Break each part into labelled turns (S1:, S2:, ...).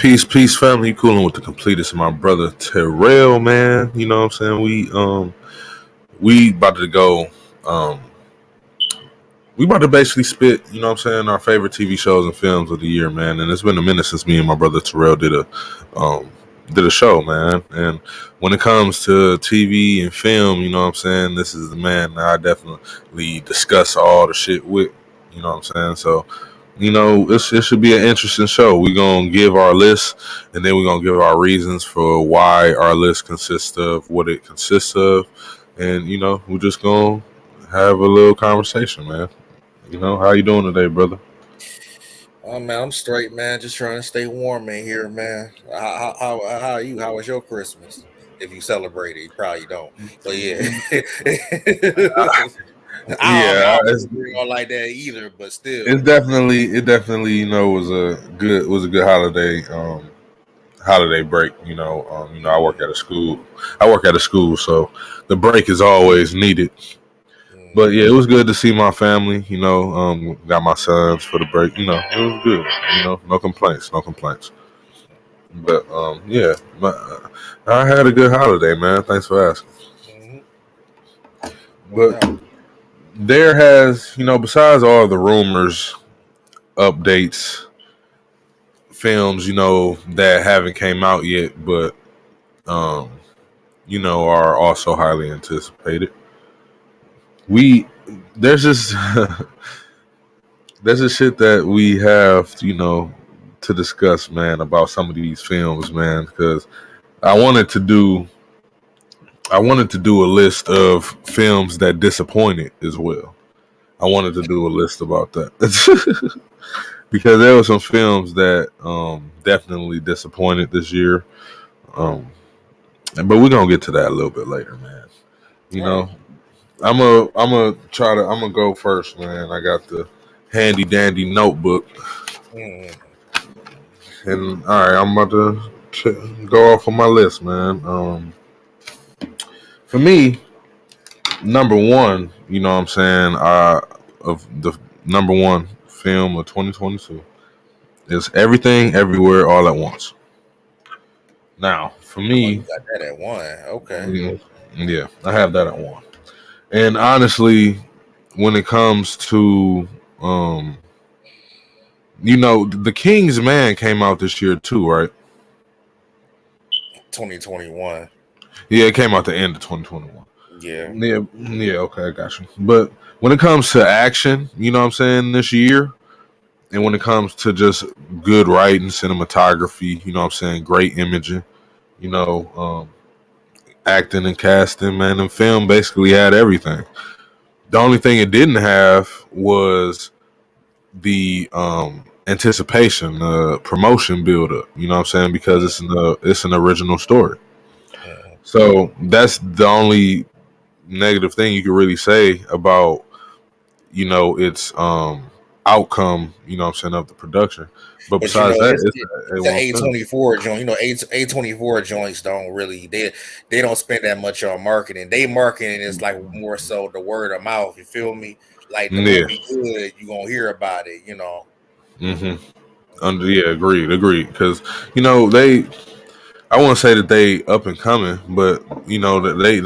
S1: Peace, family. You coolin' with the completest, my brother Terrell, man. You know what I'm saying? We about to go. Um, we about to basically spit. You know what I'm saying? Our favorite TV shows and films of the year, man. And it's been a minute since me and my brother Terrell um did a show, man. And when it comes to TV and film, you know what I'm saying? This is the man that I definitely discuss all the shit with. You know what I'm saying? So it should be an interesting show. We're going to give our list, and then we're going to give our reasons for why our list consists of what it consists of. And, we're just going to have a little conversation, man. How you doing today, brother?
S2: Oh man, I'm straight, man. Just trying to stay warm in here, man. How are you? How was your Christmas? If you celebrate it, you probably don't. So yeah, I
S1: Yeah,
S2: don't
S1: it's,
S2: celebrate all like that either. But still,
S1: it definitely, was a good holiday break. I work at a school. I work at a school, so the break is always needed. But yeah, it was good to see my family. Got my sons for the break. It was good. No complaints, no complaints. But yeah, I had a good holiday, man. Thanks for asking.
S2: mm-hmm, no
S1: But
S2: doubt.
S1: there has, besides all the rumors, updates, films, that haven't came out yet, but um, are also highly anticipated. We there's just there's just shit that we have, to discuss, man, about some of these films, man, because I wanted to do I wanted to do a list of films that disappointed as well. I wanted to do a list about that because there were some films that definitely disappointed this year. Um, but we're gonna get to that a little bit later, man. You
S2: All right.
S1: know, I'm gonna go first, man. I got the handy dandy notebook,
S2: Mm,
S1: and all right, I'm about to go off on my list, man. For me, number one, what I'm saying, of the number one film of 2022 is Everything Everywhere All at Once. Now, for
S2: oh, you
S1: me,
S2: got that at one. Okay.
S1: yeah, yeah, I have that at one. And honestly, when it comes to um, The King's Man came out this year too, right?
S2: 2021.
S1: Yeah, it came out the end of 2021.
S2: Yeah.
S1: Yeah, okay, I got you. But when it comes to action, what I'm saying, this year, and when it comes to just good writing, cinematography, what I'm saying, great imaging, you know, um, acting and casting, man, and film basically had everything. The only thing it didn't have was the anticipation, the promotion build up. You know what I'm saying? Because it's an original story.
S2: Mm.
S1: So that's the only negative thing you could really say about its outcome. You know what I'm saying, of the production. But
S2: But you
S1: besides
S2: know,
S1: that,
S2: it's
S1: it's
S2: the,
S1: a
S2: the
S1: one film.
S2: A24 joint. You know, A24 joints don't really they don't spend that much on marketing. They marketing is like more so the word of mouth. You feel me? Like the
S1: Yeah.
S2: movie good, you gonna hear about it. You know.
S1: hmm Yeah, agreed. Because they, I won't say that they up and coming, but that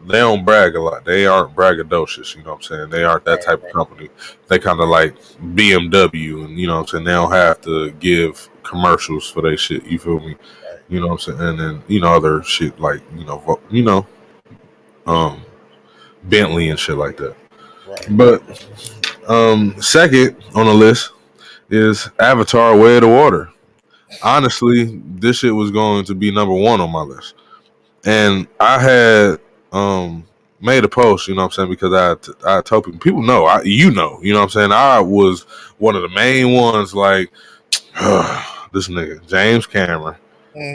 S1: they don't brag a lot. They aren't braggadocious. You know what I'm saying? They aren't that type of
S2: Right.
S1: company. They kind of like BMW, and you know what I'm saying. They don't have to give commercials for their shit. You feel me? You know what I'm saying? And then other shit like um Bentley and shit like that.
S2: Right.
S1: But second on the list is Avatar: Way of the Water. Honestly, this shit was going to be number one on my list. And I had made a post, you know what I'm saying, because I told people know, you know what I'm saying, I was one of the main ones like this nigga James Cameron,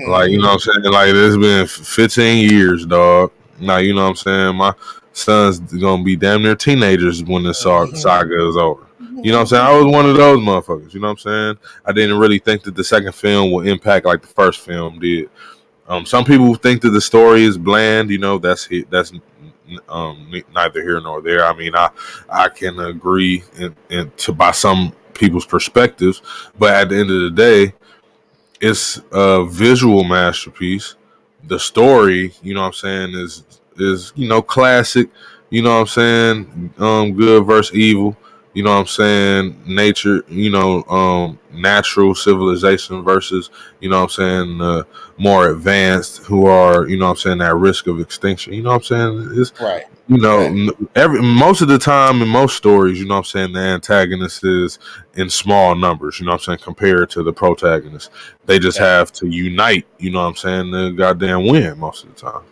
S1: like, you know what I'm saying, like, it's been 15 years, dog. Now, you know what I'm saying, my son's gonna be damn near teenagers when this saga is over. You know what I'm saying? I was one of those motherfuckers. You know what I'm saying? I didn't really think that the second film would impact like the first film did. Some people think that the story is bland. That's neither here nor there. I mean, I can agree in to by some people's perspectives, but at the end of the day, It's a visual masterpiece. The story, you know what I'm saying, is classic, you know what I'm saying, good versus evil, you know what I'm saying, nature, natural civilization versus, you know what I'm saying, more advanced who are, you know what I'm saying, at risk of extinction. You know what I'm saying? It's
S2: Right.
S1: you know,
S2: Exactly.
S1: every most of the time in most stories, you know what I'm saying, the antagonist is in small numbers, you know what I'm saying, compared to the protagonist. They just
S2: Exactly.
S1: have to unite, you know what I'm saying, to goddamn win most of the time.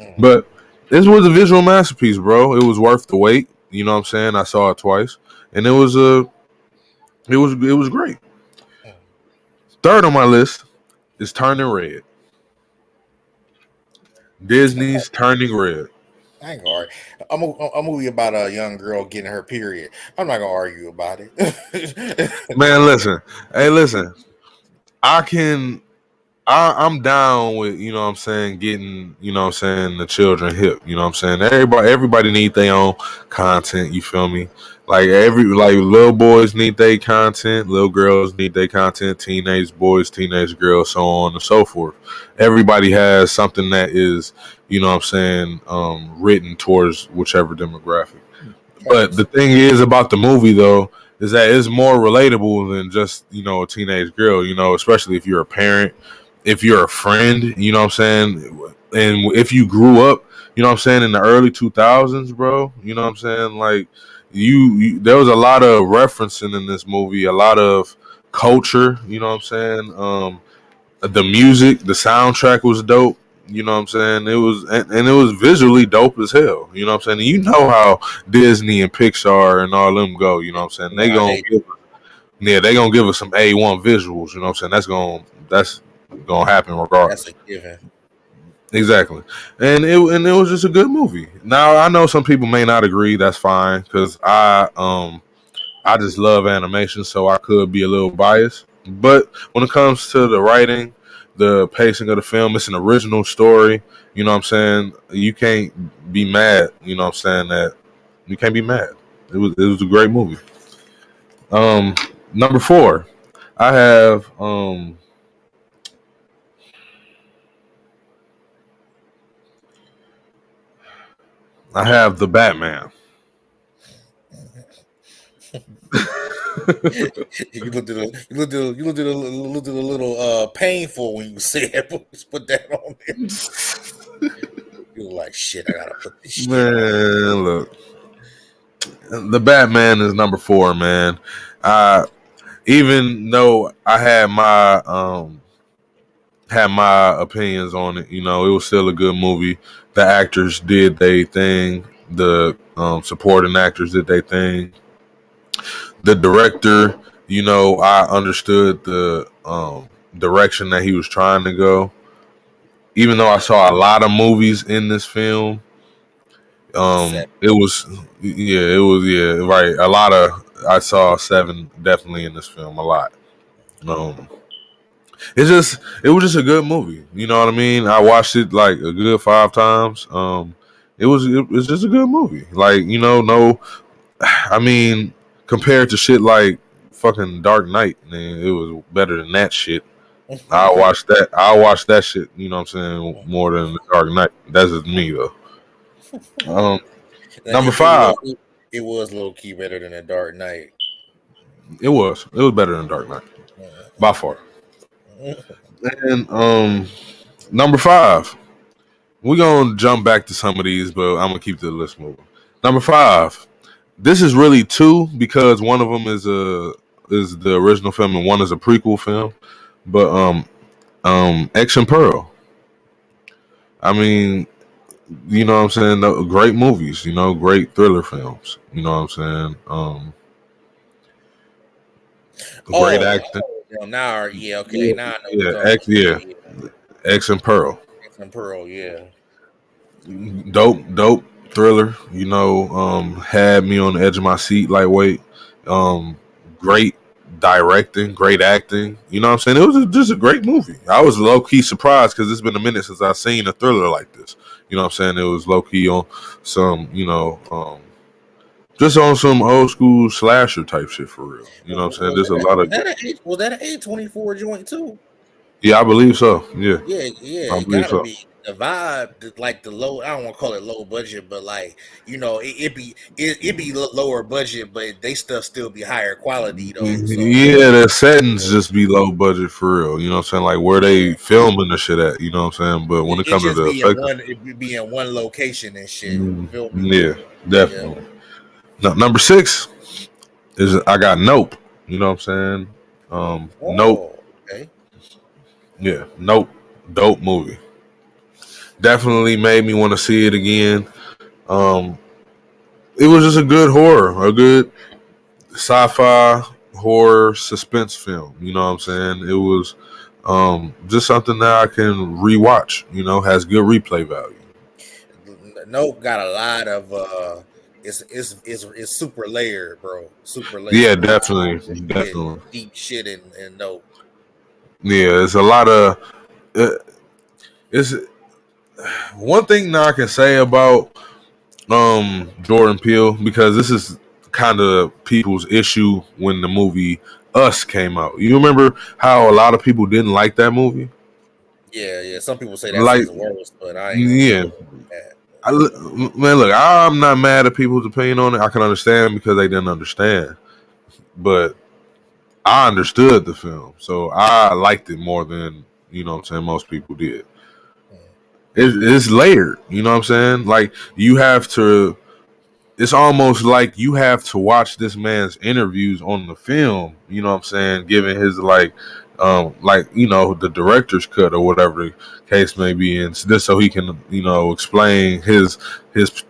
S2: Mhm.
S1: But this was a visual masterpiece, bro. It was worth the wait. You know what I'm saying? I saw it twice. And it was great.
S2: Mhm.
S1: Third on my list is Turning Red.
S2: Okay.
S1: Disney's Turning Red.
S2: I ain't gonna argue. A movie about a young girl getting her period. I'm not gonna argue about it.
S1: Man, listen. Hey, listen. I can I'm down with, you know what I'm saying, getting, you know what I'm saying, the children hip. You know what I'm saying? Everybody need their own content, you feel me? Like little boys need their content, little girls need their content, teenage boys, teenage girls, so on and so forth. Everybody has something that is, you know what I'm saying, written towards whichever demographic. But the
S2: Facts.
S1: thing is about the movie though is that it's more relatable than just, a teenage girl, especially if you're a parent, if you're a friend, you know what I'm saying? And if you grew up, you know what I'm saying, in the early 2000s, bro, you know what I'm saying? Like there was a lot of referencing in this movie, a lot of culture, you know what I'm saying? The music, the soundtrack was dope. You know what I'm saying? It was, and it was visually dope as hell. You know what I'm saying? And you know how Disney and Pixar and all them go. You know what I'm saying?
S2: Nah, they
S1: They gonna give us some A1 visuals. You know what I'm saying? That's gonna happen
S2: that's
S1: regardless.
S2: a given.
S1: Exactly. And it was just a good movie. Now I know some people may not agree. That's fine because I just love animation, so I could be a little biased. But when it comes to the writing, the pacing of the film, it's an original story. You know what I'm saying? You can't be mad. You know what I'm saying? That you can't be mad. It was a great movie. Um, Number four, I have the Batman.
S2: You looked at a little painful when you said put that on there. You were like, shit, I gotta put this shit on.
S1: Man, look, the Batman is number four, man. Uh, even though I had my opinions on it. It was still a good movie. The actors did their thing. The supporting actors did their thing. The director, I understood the direction that he was trying to go. Even though I saw a lot of movies in this film,
S2: Set.
S1: it was right. A lot of I saw seven definitely in this film. A lot. Um, it was just a good movie. You know what I mean? I watched it like a good 5 times. It was just a good movie. Like, no, I mean, compared to shit like fucking Dark Knight, man, it was better than that shit. I watched that shit, you know what I'm saying, more than the Dark Knight. That's just me though. Um Number
S2: It
S1: five.
S2: was it was low key better than a Dark Knight.
S1: It was better than Dark Knight. By far. And number five. We're gonna jump back to some of these, but I'm gonna keep the list moving. Number five. This is really two because one of them is the original film and one is a prequel film. But X and Pearl. I mean, you know what I'm saying? Great movies, great thriller films. You know what I'm saying? Great
S2: Oh,
S1: acting.
S2: now, yeah, okay,
S1: Yeah,
S2: now I know what
S1: yeah,
S2: you're talking about. Yeah, yeah.
S1: X and Pearl.
S2: And Pearl, yeah.
S1: Dope thriller. Had me on the edge of my seat, lightweight. Um, Great directing, great acting. You know what I'm saying? It was just a great movie. I was low key surprised because it's been a minute since I've seen a thriller like this. You know what I'm saying? It was low key on some, just on some old school slasher type shit for real. You know what I'm saying? There's a lot
S2: Was
S1: of
S2: that was that an A24 joint too?
S1: Yeah, I believe so. Yeah,
S2: Yeah,
S1: I
S2: it
S1: believe
S2: gotta
S1: so.
S2: be the vibe, like the low. I don't want to call it low budget, but like it be lower budget, but they stuff still be higher quality though. So
S1: Yeah, the settings just be low budget for real. You know what I'm saying? Like where
S2: yeah,
S1: they filming the shit at. You know what I'm saying? But when it
S2: it
S1: comes to
S2: just
S1: the
S2: be in
S1: effect,
S2: one. It be in one location and shit. You feel me?
S1: yeah,
S2: Yeah.
S1: definitely. No, number 6 is I got Nope. You know what I'm saying? Nope.
S2: Oh, okay.
S1: Yeah, Nope. Dope movie. Definitely made me want to see it again. Um, it was just a good horror, a good sci-fi horror suspense film. You know what I'm saying? It was just something that I can rewatch. You know, has good replay value.
S2: Nope got a lot of it's super layered, bro. Super
S1: Yeah,
S2: layered.
S1: definitely,
S2: Yeah,
S1: definitely.
S2: deep shit and Nope.
S1: Yeah, it's a lot of. Uh, it's one thing that I can say about Jordan Peele, because this is kind of people's issue when the movie Us came out. You remember how a lot of people didn't like that movie?
S2: Yeah. Some people say that's
S1: Like,
S2: his worst, but I ain't gonna say
S1: yeah,
S2: that.
S1: man, look, I'm not mad at people's opinion on it. I can understand because they didn't understand, but I understood the film, so I liked it more than what I'm saying most people did. It's layered, you know what I'm saying? Like you have to. It's almost like you have to watch this man's interviews on the film. You know what I'm saying? Given his the director's cut or whatever the case may be, and just so he can explain his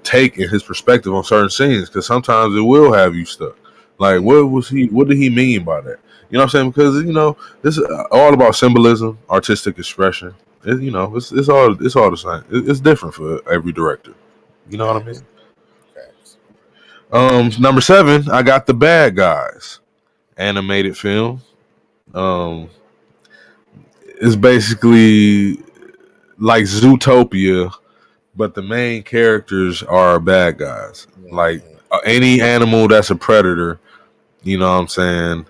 S1: take and his perspective on certain scenes. Because sometimes it will have you stuck. Like, what did he mean by that? You know what I'm saying? Because this is all about symbolism, artistic expression. It's all the same. It's different for every director. You know what I
S2: Facts,
S1: mean?
S2: facts.
S1: Number 7, I got The Bad Guys animated film. Um, it's basically like Zootopia, but the main characters are bad guys. Like
S2: Mhm.
S1: any animal that's a predator, you know what I'm saying?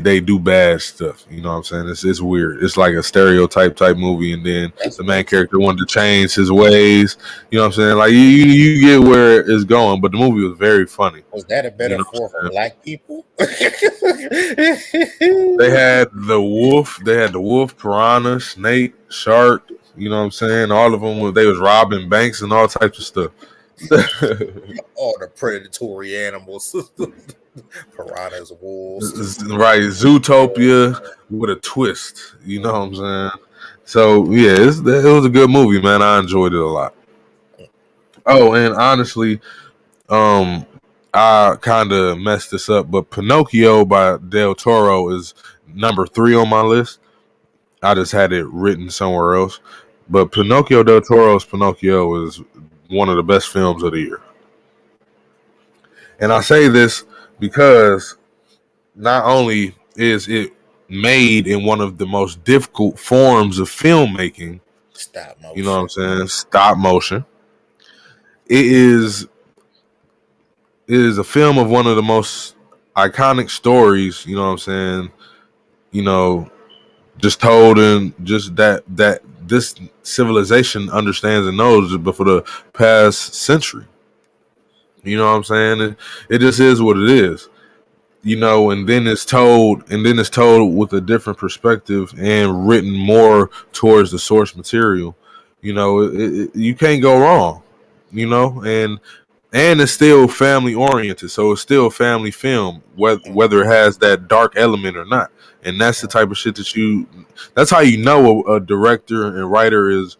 S1: They do bad stuff. You know what I'm saying? It's weird. It's like a stereotype type movie, and then
S2: That's
S1: the main
S2: makes
S1: character wanted to change his ways. You know what I'm saying? Like you get where it's going, but the movie was very funny.
S2: Was that a
S1: You know what
S2: metaphor
S1: I'm
S2: for
S1: saying?
S2: black people?
S1: They had the wolf. They had the wolf, piranha, snake, shark. You know what I'm saying? All of them. They was robbing banks and all types of stuff.
S2: All the predatory animals, piranhas, wolves.
S1: Right, Zootopia with a twist. You know what I'm saying? So yeah, it was a good movie, man. I enjoyed it a lot. Oh, and honestly, um, I kind of messed this up, but Pinocchio by Del Toro is number 3 on my list. I just had it written somewhere else. But Pinocchio del Toro's Pinocchio is one of the best films of the year. And I say this because not only is it made in one of the most difficult forms of filmmaking,
S2: Stop
S1: you know what I'm
S2: motion.
S1: saying? Stop motion. It is a film of one of the most iconic stories, you know what I'm saying? You know, just told in just that this civilization understands and knows but for the past century. You know what I'm saying? It just is what it is. And then it's told with a different perspective and written more towards the source material. You can't go wrong. And it's still family oriented, so it's still a family film, whether it has that dark element or not. And that's the type of shit that's how you know a director and writer is,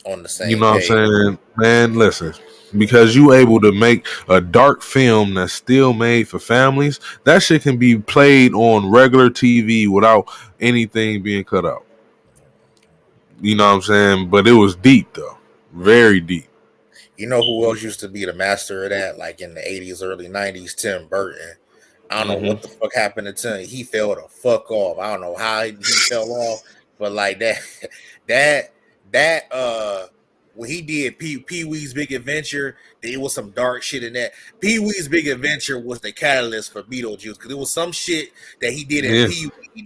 S2: On the
S1: you
S2: same
S1: know what I'm
S2: page.
S1: saying? Man, listen, because you able to make a dark film that's still made for families, that shit can be played on regular TV without anything being cut out. You know what I'm saying? But it was deep though. Very deep.
S2: You know who else used to be the master of that? Like in the 80s, early 90s, Tim Burton. I don't know
S1: Hmm.
S2: what the fuck happened to Tim. He fell the fuck off. I don't know how he fell off, but like that, that, that, when he did Pee Wee's Big Adventure, there was some dark shit in that. Pee Wee's Big Adventure was the catalyst for Beetlejuice because there was some shit that he did in
S1: Yeah.
S2: Pee Wee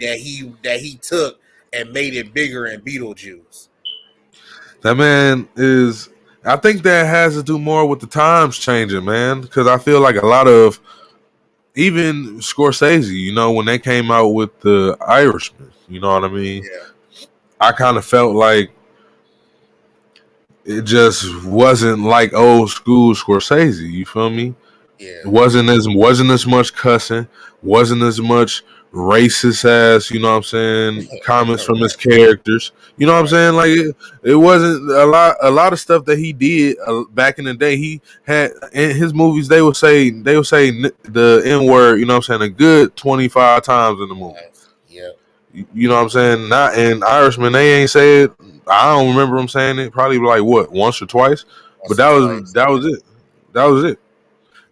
S2: that he took and made it bigger in Beetlejuice.
S1: That man is. I think that has to do more with the times changing, man. Because I feel like a lot of even Scorsese, you know, when they came out with the Irishman, you know what I mean.
S2: Yeah,
S1: I kind of felt like it just wasn't like old school Scorsese. You feel me?
S2: yeah,
S1: It wasn't as much cussing, wasn't as much racist as, you know what I'm saying, comments from his
S2: right,
S1: characters. You know what I'm
S2: right.
S1: saying? Like it wasn't a lot of stuff that he did back in the day. He had in his movies they would say the N word, you know what I'm saying, a good 25 times in the movie.
S2: Yeah,
S1: You know what I'm saying? Not in Irishman, they ain't said. I don't remember them saying it. Probably like what, once or twice. But
S2: once or
S1: that was
S2: twice.
S1: that was it. That was it.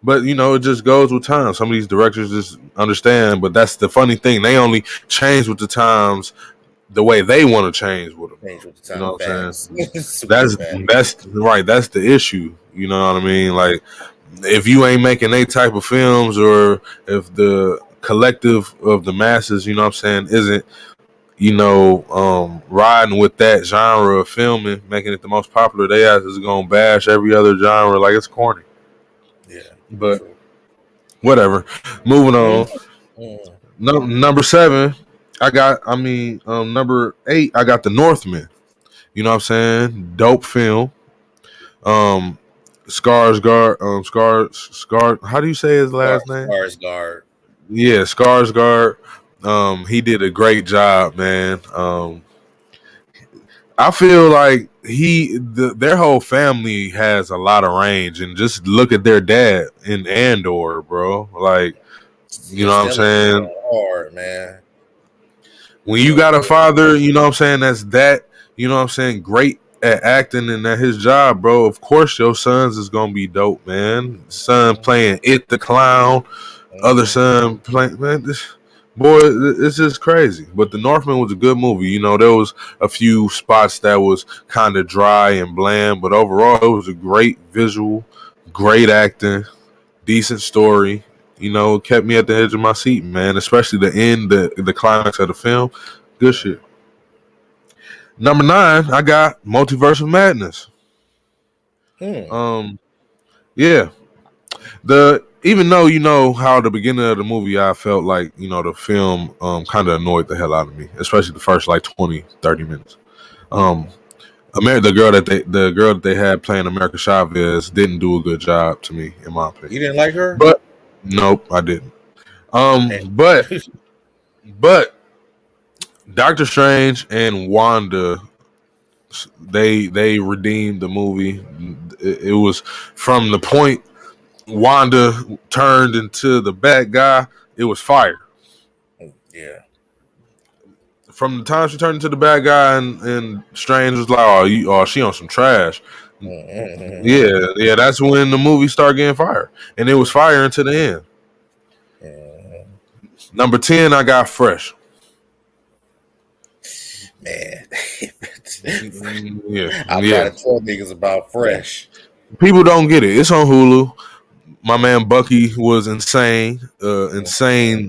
S1: But you know, it just goes with time. Some of these directors just understand. But that's the funny thing. They only change with the times the way they want to change with them.
S2: Change with the
S1: You
S2: time.
S1: know what I'm
S2: Facts.
S1: saying?
S2: Super
S1: That's
S2: fast.
S1: that's right. That's the issue. You know what I mean? Like if you ain't making a type of films, or if the collective of the masses, you know what I'm saying, isn't, riding with that genre of filming, making it the most popular, they ass is gonna bash every other genre like it's corny.
S2: Yeah,
S1: But
S2: true.
S1: whatever. Moving on.
S2: Mm.
S1: Number seven, number eight, I got The Northman. You know what I'm saying? Dope film. Um, Skarsgård. Scar. How do you say his last name?
S2: Skarsgård.
S1: Yeah, Skarsgård. He did a great job, man. I feel like their whole family has a lot of range, and just look at their dad in Andor, bro. Like, you
S2: Yeah,
S1: know what I'm
S2: Stellan was
S1: saying?
S2: going hard, man.
S1: When you
S2: Stellan
S1: got
S2: was
S1: a
S2: going
S1: father, you know what I'm saying, that's that, you know what I'm saying, great at acting and at his job, bro. Of course, your sons is gonna be dope, man. Son
S2: hard.
S1: playing It the Clown, other
S2: Mm-hmm.
S1: son playing, man. Boy, it's just crazy. But The Northman was a good movie. You know, there was a few spots that was kind of dry and bland, but overall, it was a great visual, great acting, decent story. You know, kept me at the edge of my seat, man. Especially the end, the climax of the film. Good shit. Number nine, I got Multiverse of Madness.
S2: Hmm.
S1: Um, yeah, the even though you know how the beginning of the movie, I felt like, the film kind of annoyed the hell out of me, especially the first like 20, 30 minutes. Um, the girl that they had playing America Chavez didn't do a good job to me, in my
S2: You
S1: opinion.
S2: didn't like her?
S1: But nope, I didn't.
S2: Eh,
S1: But Doctor Strange and Wanda, they redeemed the movie. It was from the point Wanda turned into the bad guy. It was fire.
S2: yeah.
S1: From the time she turned into the bad guy, and Strange was like, she on some trash.
S2: Mm-hmm.
S1: Yeah, that's when the movie started getting fire, and it was fire until the end.
S2: Mm-hmm.
S1: Number 10, I got Fresh.
S2: Man,
S1: Yeah,
S2: I'm
S1: yeah.
S2: trying to tell niggas about Fresh.
S1: People don't get it. It's on Hulu. My man Bucky was insane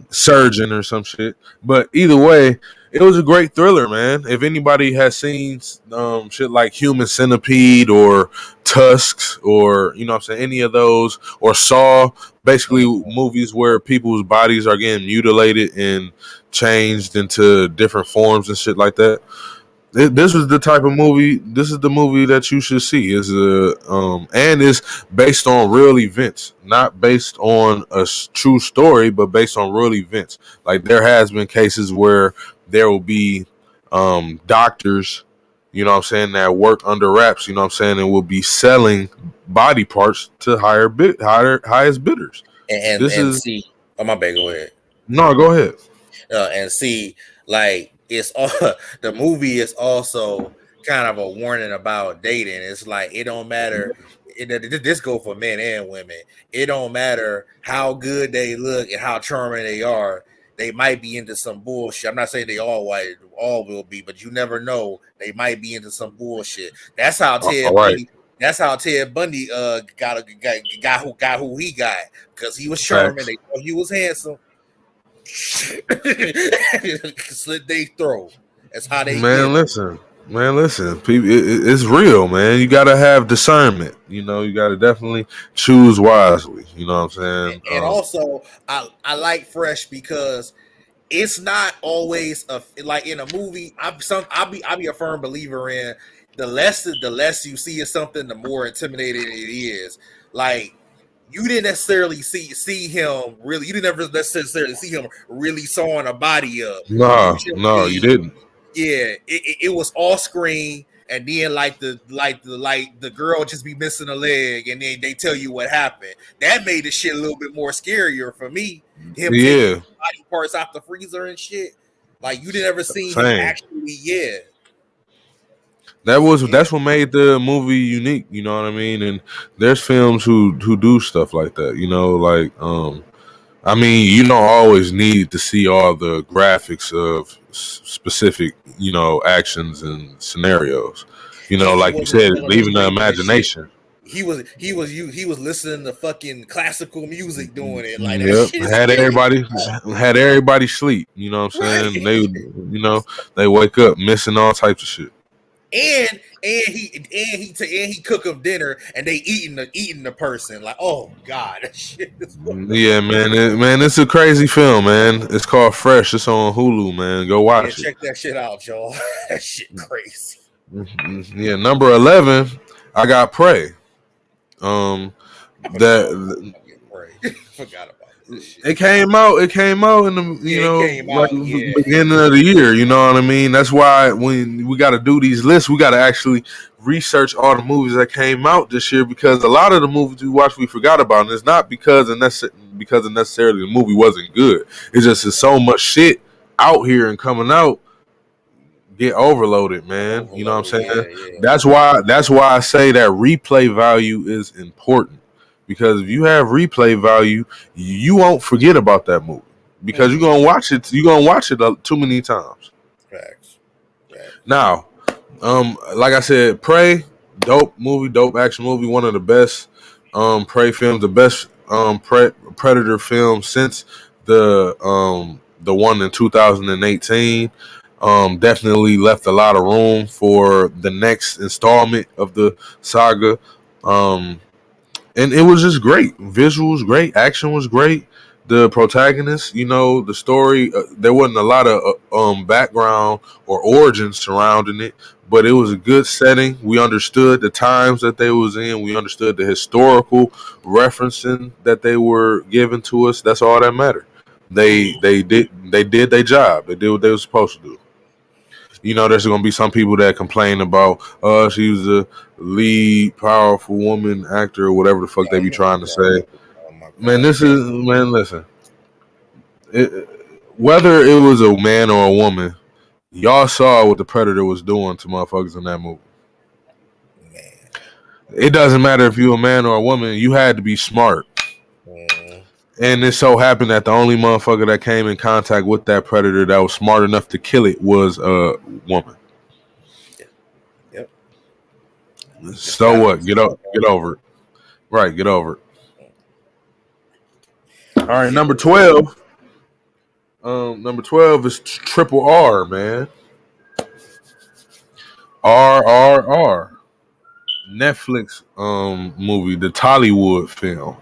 S1: surgeon or some shit. But either way, it was a great thriller, man. If anybody has seen shit like Human Centipede or Tusks, or you know what I'm saying, any of those, or Saw, basically movies where people's bodies are getting mutilated and changed into different forms and shit like that. This was the type of movie. This is the movie that you should see. And it's based on real events, not based on a true story, but based on real events. Like there has been cases where there will be doctors, you know what I'm saying, that work under wraps, you know what I'm saying, and will be selling body parts to highest bidders. This
S2: And
S1: is
S2: see, oh my bad, go ahead.
S1: no, go ahead.
S2: And see, like it's all the movie is also kind of a warning about dating. It's like it don't matter. This go for men and women. It don't matter how good they look and how charming they are. they might be into some bullshit. I'm not saying they all will be, but you never know. They might be into some bullshit. That's how
S1: All
S2: Ted
S1: right,
S2: Bundy. That's how Ted Bundy got who he got, because he was charming.
S1: facts.
S2: They thought he was handsome. Slit they throw. That's how they
S1: Man,
S2: get.
S1: listen. People, it's real, man. You gotta have discernment. You know, you gotta definitely choose wisely. You know what I'm saying?
S2: And also, I like Fresh because it's not always like in a movie. I'll be a firm believer in the less you see of something, the more intimidating it is. Like, you didn't necessarily see him really. You didn't ever necessarily see him really sawing a body up.
S1: No, you
S2: Usually,
S1: didn't.
S2: yeah, it was off screen, and then the girl just be missing a leg, and then they tell you what happened. That made the shit a little bit more scarier for me. Him taking
S1: Yeah,
S2: body parts out the freezer and shit. Like, you didn't ever see him
S1: same.
S2: actually.
S1: That's what made the movie unique. You know what I mean? And there's films who do stuff like that. You know, like I mean, you don't always need to see all the graphics of specific, you know, actions and scenarios. You know,
S2: And he
S1: like you
S2: wasn't
S1: said,
S2: feeling his
S1: leaving the
S2: weight and shit.
S1: imagination.
S2: He was listening to fucking classical music doing it. Like, that
S1: Yep,
S2: shit is scary.
S1: had everybody sleep. You know what I'm
S2: Right.
S1: saying? You know, they wake up missing all types of shit.
S2: And he cook them dinner, and they eating the person. Like, oh god, that shit is.
S1: Yeah, man, it's a crazy film, man. It's called Fresh. It's on Hulu, man. Go
S2: Yeah,
S1: watch it.
S2: check that shit out, y'all. That shit crazy.
S1: Yeah, number 11, I got Prey.
S2: I
S1: That
S2: forgot about this shit.
S1: it came out. It came out in the
S2: Yeah, it came
S1: like
S2: out. Yeah,
S1: beginning of the year. You know what I mean? That's why when we got to do these lists, we got to actually research all the movies that came out this year, because a lot of the movies we watched we forgot about, and it's not because necessarily the movie wasn't good. It's just there's so much shit out here and coming out. Get overloaded, man. You know what I'm saying?
S2: Yeah.
S1: That's why I say that replay value is important. Because if you have replay value, you won't forget about that movie. Because you're gonna watch it. You're gonna watch it too many times.
S2: Facts.
S1: Now, like I said, Prey, dope movie, dope action movie, one of the best Prey films, the best Predator film since the one in 2018. Definitely left a lot of room for the next installment of the saga. And it was just great. Visuals great, action was great. The protagonist, you know, the story. There wasn't a lot of background or origin surrounding it, but it was a good setting. We understood the times that they was in. We understood the historical referencing that they were giving to us. That's all that mattered. They did their job. They did what they were supposed to do. You know, there's going to be some people that complain about, she was a lead powerful woman actor or whatever the fuck they be trying to say.
S2: Oh my god.
S1: Man, listen. Whether it was a man or a woman, y'all saw what the Predator was doing to motherfuckers in that movie.
S2: Man.
S1: It doesn't matter if you're a man or a woman, you had to be smart. And it so happened that the only motherfucker that came in contact with that Predator that was smart enough to kill it was a woman.
S2: Yep.
S1: So what? Get over it. Right, get over it. All right, number 12. Number 12 is Triple R, man. RRR. Netflix movie, the Tollywood film.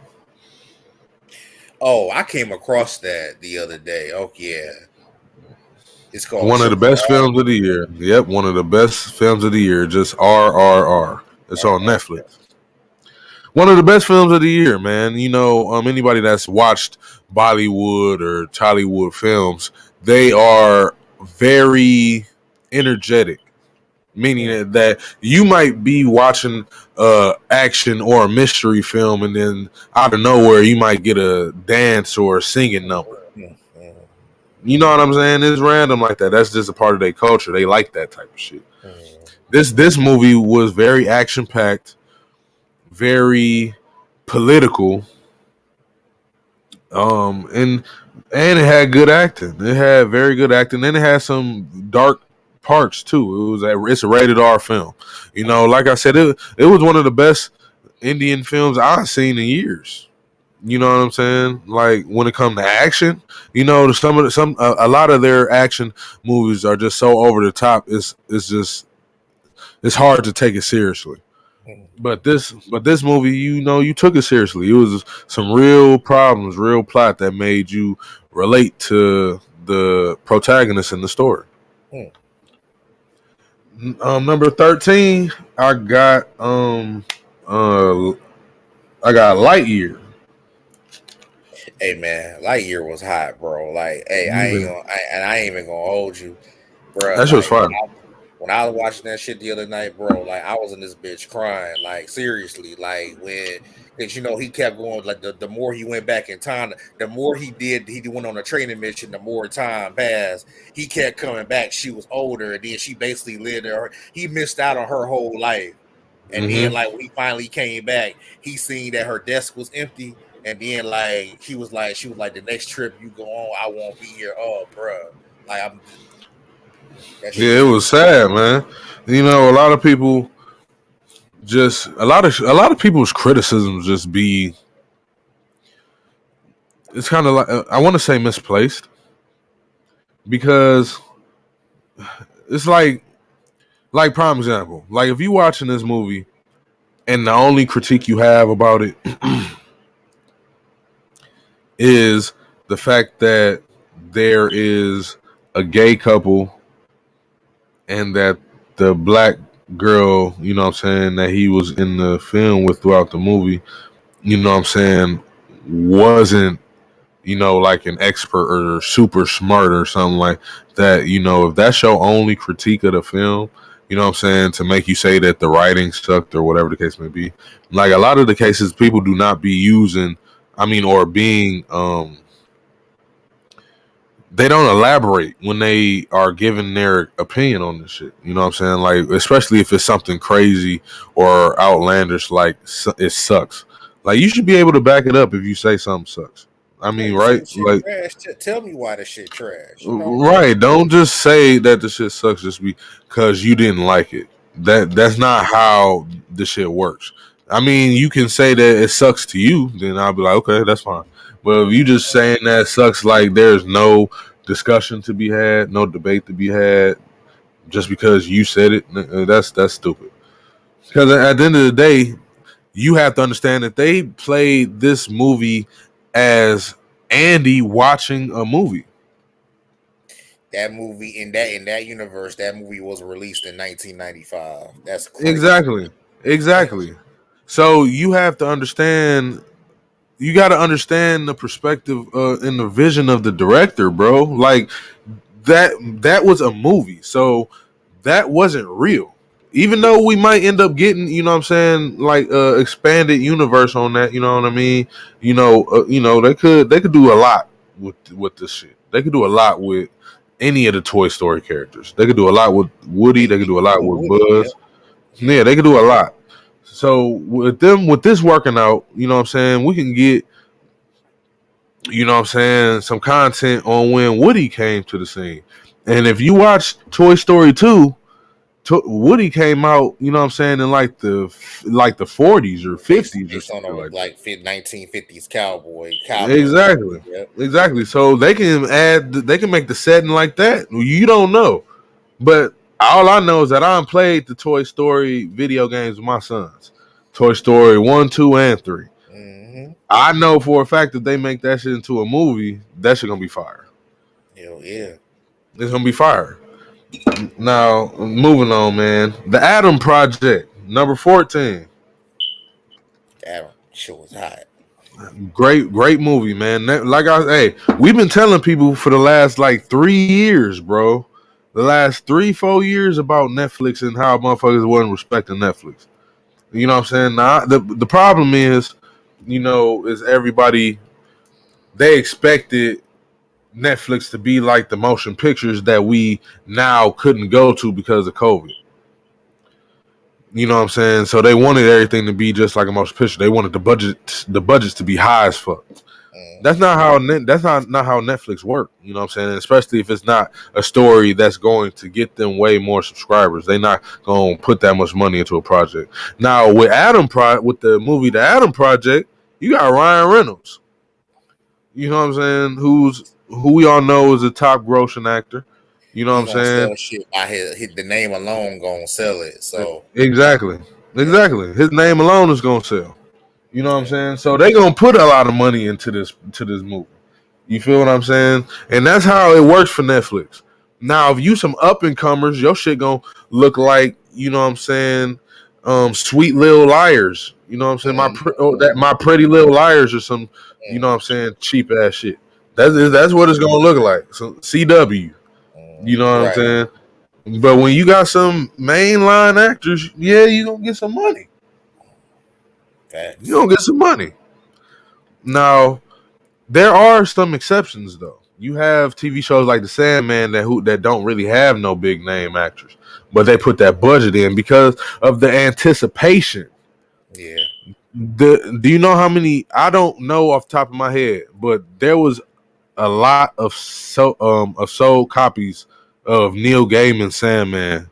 S2: Oh, I came across that the other day. Oh yeah. It's called
S1: One of the best films of the year. Yep, one of the best films of the year. Just RRR. It's on Netflix. One of the best films of the year, man. You know, anybody that's watched Bollywood or Tollywood films, they are very energetic. Meaning that you might be watching action or a mystery film, and then out of nowhere you might get a dance or a singing number. You know what I'm saying? It's random like that. That's just a part of their culture. They like that type of shit. This movie was very action packed, very political, And it had good acting. It had very good acting. Then it had some dark parts too. It's a rated R film. Like I said, it was one of the best Indian films I've seen in years. You know what I'm saying? Like when it comes to action, a lot of their action movies are just so over the top. It's hard to take it seriously. But this movie, you took it seriously. It was some real problems, real plot that made you relate to the protagonist in the story.
S2: Mm.
S1: Number 13, I got Lightyear.
S2: Hey man, Lightyear was hot, bro. Like, hey, I ain't even gonna hold you, bro.
S1: That shit was
S2: Like
S1: fun.
S2: when I was watching that shit the other night, bro, like I was in this bitch crying, like seriously, like when, because he kept going, like the more he went back in time, the more he went on a training mission, the more time passed. He kept coming back. She was older, and then she basically lived there. He missed out on her whole life, and then
S1: Mm-hmm.
S2: like when he finally came back, he seen that her desk was empty. And then, like, she was like, the next trip you go on, I won't be here. Oh, bro, like that shit
S1: Yeah, it
S2: was
S1: was sad, man. A lot of people just a lot of people's criticisms just be. It's kind of like I want to say misplaced because it's like prime example. Like if you watching this movie and the only critique you have about it is the fact that there is a gay couple and that the black girl, what I'm saying, that he was in the film with throughout the movie, what I'm saying, wasn't, like an expert or super smart or something like that. If that's your only critique of the film, what I'm saying, to make you say that the writing sucked or whatever the case may be. Like a lot of the cases, people do not be using, or being, they don't elaborate when they are giving their opinion on this shit. You know what I'm saying? Like, especially if it's something crazy or outlandish, like it sucks. Like, you should be able to back it up if you say something sucks. I
S2: yeah.
S1: mean,
S2: You say
S1: right?
S2: the shit
S1: Like,
S2: trash. Tell me why the shit trash.
S1: right. Don't just say that the shit sucks just because you didn't like it. That's not how the shit works. I mean, you can say that it sucks to you, then I'll be like, okay, that's fine. But if you just saying that it sucks, like there's no discussion to be had, no debate to be had, just because you said it, that's stupid. Because at the end of the day, you have to understand that they played this movie as Andy watching a movie.
S2: That movie in that universe, that movie was released in 1995. That's crazy.
S1: Exactly. So you have to understand. You got to understand the perspective and the vision of the director, bro. Like that was a movie, so that wasn't real. Even though we might end up getting, what I'm saying, like expanded universe on that, you know what I mean? They could do a lot with this shit. They could do a lot with any of the Toy Story characters. They could do a lot with Woody. They could do a lot
S2: Even
S1: with
S2: Woody, yep.
S1: Buzz. Yeah, they could do a lot. So with this working out, you know what I'm saying, we can get, some content on when Woody came to the scene. And if you watch Toy Story 2, Woody came out, you know what I'm saying, in like the 40s or 50s or
S2: Based on
S1: something
S2: a
S1: like that.
S2: 1950s cowboy
S1: Exactly.
S2: movie. Yep.
S1: Exactly. So they can make the setting like that. You don't know. But all I know is that I played the Toy Story video games with my sons. Toy Story 1, 2, and 3.
S2: Mm-hmm.
S1: I know for a fact that they make that shit into a movie, that shit gonna be fire.
S2: Hell yeah.
S1: It's gonna be fire. Now, moving on, man. The Adam Project, number 14.
S2: That shit was hot.
S1: Great movie, man. We've been telling people for the last like 3 years, bro. The last 3, 4 years about Netflix and how motherfuckers wasn't respecting Netflix. You know what I'm saying? Now, the problem is everybody, they expected Netflix to be like the motion pictures that we now couldn't go to because of COVID. You know what I'm saying? So they wanted everything to be just like a motion picture. They wanted the budgets to be high as fuck. That's not how not how Netflix work. You know what I'm saying? And especially if it's not a story that's going to get them way more subscribers. They not going to put that much money into a project. Now with with the movie The Adam Project, you got Ryan Reynolds. You know what I'm saying? Who we all know is a top grossing actor. You know what
S2: He
S1: I'm
S2: gonna
S1: saying?
S2: sell shit. I hit the name alone gonna sell it. So
S1: Exactly.
S2: yeah,
S1: Exactly. His name alone is gonna sell. You know what I'm
S2: yeah.
S1: saying? So they gonna put a lot of money into this movie. You feel what I'm saying? And that's how it works for Netflix. Now, if you some up and comers, your shit gonna look like, you know what I'm saying, Sweet Little Liars. You know what I'm saying? My Pretty Little Liars or some, you know what I'm saying, cheap ass shit. That's what it's gonna look like. So CW. You know what I'm
S2: Right.
S1: saying? But when you got some mainline actors, yeah, you gonna get some money. You
S2: Facts.
S1: gonna get some money. Now, there are some exceptions though. You have TV shows like The Sandman that don't really have no big name actors, but they put that budget in because of the anticipation.
S2: Yeah.
S1: Do you know how many? I don't know off the top of my head, but there was a lot of sold copies of Neil Gaiman's Sandman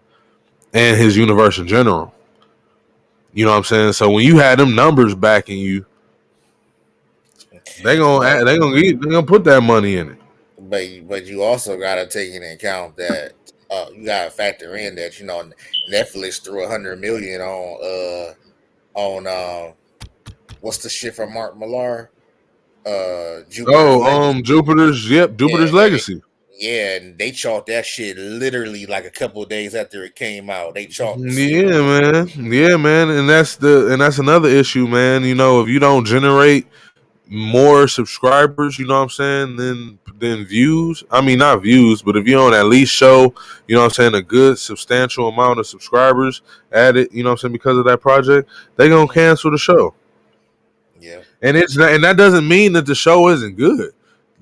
S1: and his universe in general. You know what I'm saying? So when you had them numbers backing you,
S2: But
S1: they gonna put that money in it.
S2: but you also gotta take into account that you gotta factor in that Netflix threw 100 million on what's the shit from Mark Millar? Jupiter's
S1: Oh,
S2: Legacy.
S1: Jupiter's
S2: Yeah,
S1: Legacy.
S2: yeah, and they chalked that shit literally like a couple of days after it came out. They chalked the shit.
S1: Yeah, man, and that's another issue, man. You know, if you don't generate more subscribers, you know what I'm saying, than views. I mean, not views, but if you don't at least show, you know what I'm saying, a good substantial amount of subscribers added, you know what I'm saying, because of that project, they gonna cancel the show.
S2: Yeah.
S1: And and that doesn't mean that the show isn't good.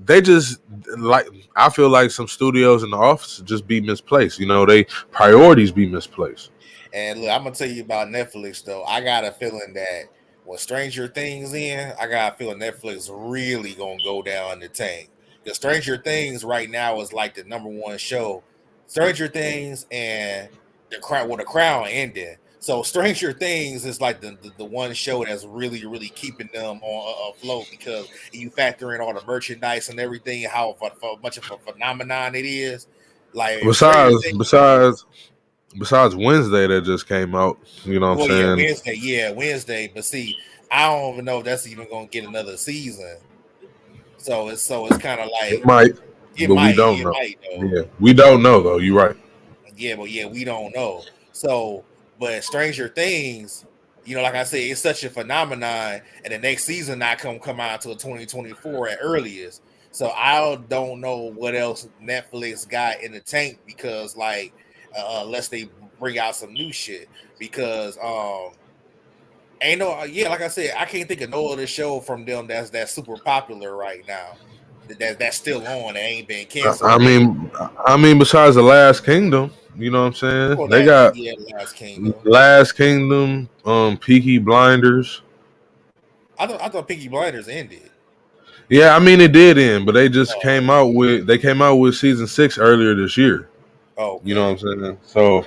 S1: They just like I feel like some studios in the office just be misplaced. You know, they priorities be misplaced.
S2: And look, I'm gonna tell you about Netflix though. I got a feeling that when Stranger Things in, I got a feeling Netflix really gonna go down the tank. Because Stranger Things right now is like the number one show. Stranger Things and the Crown ended. So Stranger Things is like the one show that's really keeping them on afloat because you factor in all the merchandise and everything, how for much of a phenomenon it is. Like Stranger
S1: Besides,
S2: Things.
S1: besides, besides Wednesday that just came out, you know what
S2: Well,
S1: I'm saying?
S2: Yeah, Wednesday. But see, I don't even know if that's even going to get another season. So it's kind of
S1: It
S2: like
S1: might, but we don't
S2: it
S1: know.
S2: might though.
S1: Yeah, we don't know though. You're right.
S2: Yeah, but yeah, we don't know. So, but Stranger Things, like I said, it's such a phenomenon, and the next season not come out until 2024 at earliest. So I don't know what else Netflix got in the tank because like unless they bring out some new shit because ain't no, yeah, like I said, I can't think of no other show from them that's super popular right now. That's still on. That ain't been canceled
S1: I
S2: or anything.
S1: mean, besides the Last Kingdom, you know what I'm saying?
S2: Well,
S1: They
S2: that
S1: got
S2: yeah, Last Kingdom.
S1: Last Kingdom, Peaky Blinders.
S2: I thought Peaky Blinders ended.
S1: Yeah, I mean it did end, but they just
S2: Oh,
S1: came out with season 6 earlier this year. You know
S2: okay.
S1: what I'm saying? So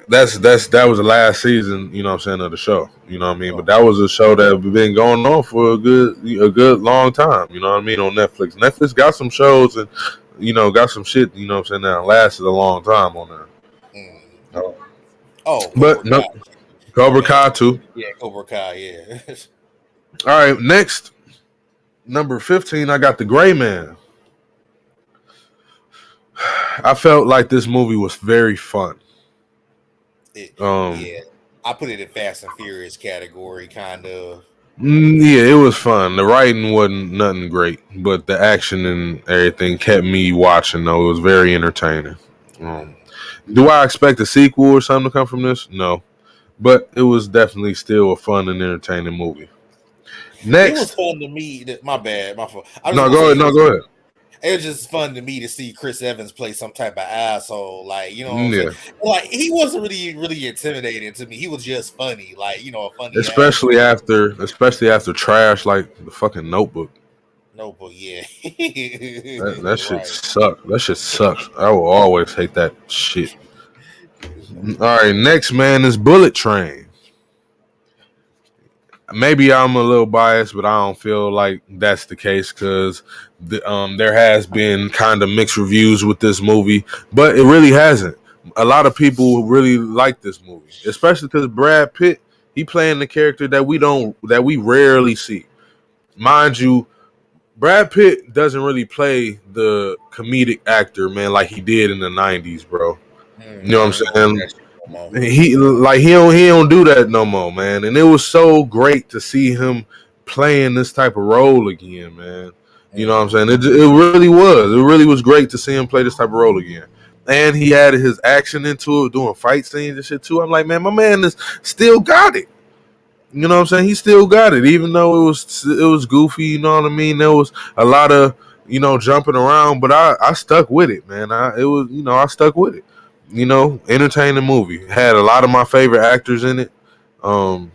S1: that was the last season, you know what I'm saying, of the show. You know what I mean? But
S2: Oh,
S1: that was a show that been going on for a good long time, you know what I mean, on Netflix. Netflix got some shows and got some shit, you know what I'm saying, that lasted a long time on there.
S2: mm.
S1: Oh.
S2: Oh,
S1: But
S2: Cobra
S1: no,
S2: Kai.
S1: Cobra
S2: Yeah,
S1: Kai too.
S2: yeah, Cobra Kai. Yeah.
S1: All right, next number 15, I got The Gray Man. I felt like this movie was very fun.
S2: it,
S1: Um,
S2: yeah. I put it in Fast and Furious category, kind of.
S1: yeah, it was fun. The writing wasn't nothing great, but the action and everything kept me watching. Though it was very entertaining. Um, do I expect a sequel or something to come from this? No, but it was definitely still a fun and entertaining movie.
S2: It was
S1: Next,
S2: fun to me. My bad, my fault. I was
S1: no,
S2: gonna
S1: go
S2: say
S1: ahead. No, go ahead.
S2: it was just fun to me to see Chris Evans play some type of asshole. Like, you know what I'm saying?
S1: Yeah,
S2: Like, he wasn't really intimidating to me. He was just funny, like, a funny ass.
S1: especially after trash like the fucking Notebook.
S2: Notebook, yeah.
S1: That shit
S2: Right.
S1: sucks. That shit sucks. I will always hate that shit. All right, next man is Bullet Train. Maybe I'm a little biased, but I don't feel like that's the case because there has been kind of mixed reviews with this movie, but it really hasn't. A lot of people really like this movie, especially because Brad Pitt, he playing the character that we rarely see. Mind you, Brad Pitt doesn't really play the comedic actor, man, like he did in the '90s, bro. You know what I'm
S2: He don't do
S1: saying?
S2: that shit no more.
S1: He don't do that no more, man. And it was so great to see him playing this type of role again, man. You know what I'm saying? It really was. It really was great to see him play this type of role again. And he added his action into it, doing fight scenes and shit too. I'm like, man, my man is still got it. You know what I'm saying? He still got it, even though it was goofy. You know what I mean? There was a lot of jumping around, but I stuck with it, man. I stuck with it. Entertaining movie. Had a lot of my favorite actors in it. Um,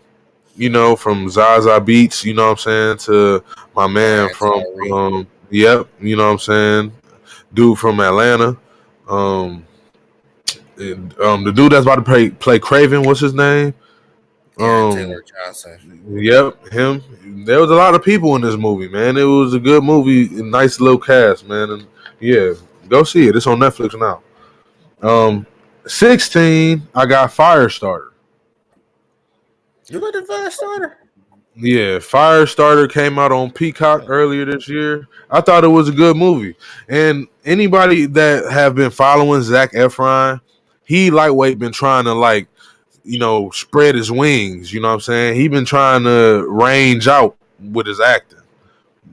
S1: from Zaza Beats, you know what I'm saying, to my man
S2: Brian
S1: from
S2: Tyree.
S1: yep, you know what I'm saying, dude from Atlanta. Um, the dude that's about to play Craven, what's his name?
S2: Aaron
S1: Um,
S2: Taylor Johnson.
S1: Yep, him. There was a lot of people in this movie, man. It was a good movie, a nice little cast, man. And yeah, go see it. It's on Netflix now. Um, 16, I got Firestarter.
S2: You look at Firestarter?
S1: Yeah, Firestarter came out on Peacock earlier this year. I thought it was a good movie. And anybody that have been following Zac Efron, he lightweight been trying to spread his wings. You know what I'm saying? He been trying to range out with his acting.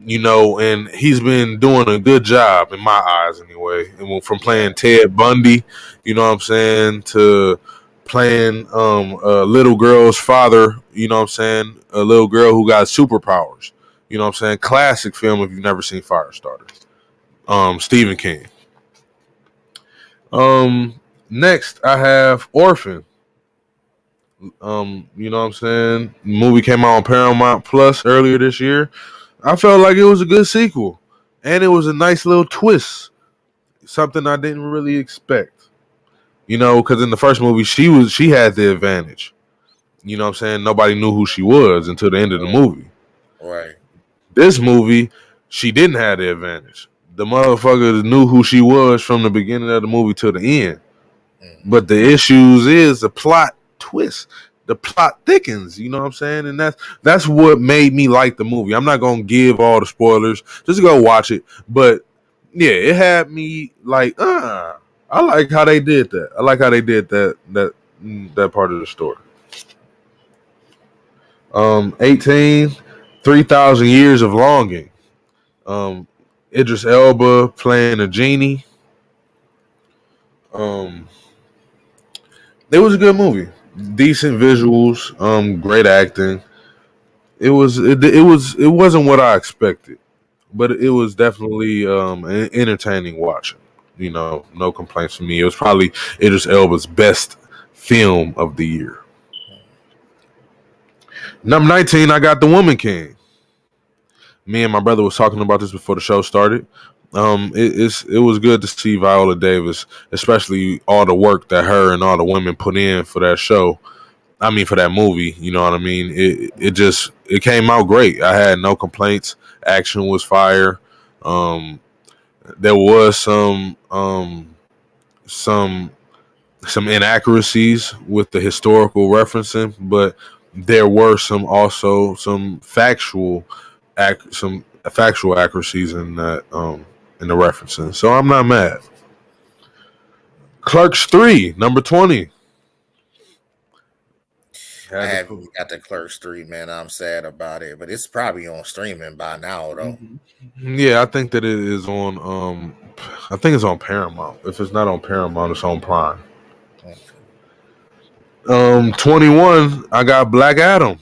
S1: And he's been doing a good job in my eyes anyway. And from playing Ted Bundy, you know what I'm saying, to playing a little girl's father, you know what I'm saying, a little girl who got superpowers. You know what I'm saying? Classic film if you've never seen Firestarter. Stephen King. Next I have Orphan. You know what I'm saying? The movie came out on Paramount Plus earlier this year. I felt like it was a good sequel, and it was a nice little twist, something I didn't really expect. Because in the first movie, she had the advantage. You know what I'm saying? Nobody knew who she was until the end of the movie.
S2: Right.
S1: This movie, she didn't have the advantage. The motherfucker knew who she was from the beginning of the movie to the end. But the issues is the plot twist. The plot thickens, you know what I'm saying? And that's what made me like the movie. I'm not gonna give all the spoilers. Just go watch it. But yeah, it had me like, I like how they did that. I like how they did that part of the story. 18, 3,000 Years of Longing. Idris Elba playing a genie. It was a good movie. Decent visuals, great acting. It wasn't what I expected, but it was definitely entertaining watching. No complaints from me. It was probably Idris Elba's best film of the year. Number 19, I got The Woman King. Me and my brother was talking about this before the show started. It was good to see Viola Davis, especially all the work that her and all the women put in for that show. I mean, for that movie, you know what I mean? It came out great. I had no complaints. Action was fire. Um, there was some inaccuracies with the historical referencing, but there were some factual accuracies in that in the referencing. So I'm not mad. Clerks 3, number 20.
S2: I haven't got the Clerks 3, man. I'm sad about it, but it's probably on streaming by now, though.
S1: Yeah, I think that it is on. I think it's on Paramount. If it's not on Paramount, it's on Prime. 21. I got Black Adam.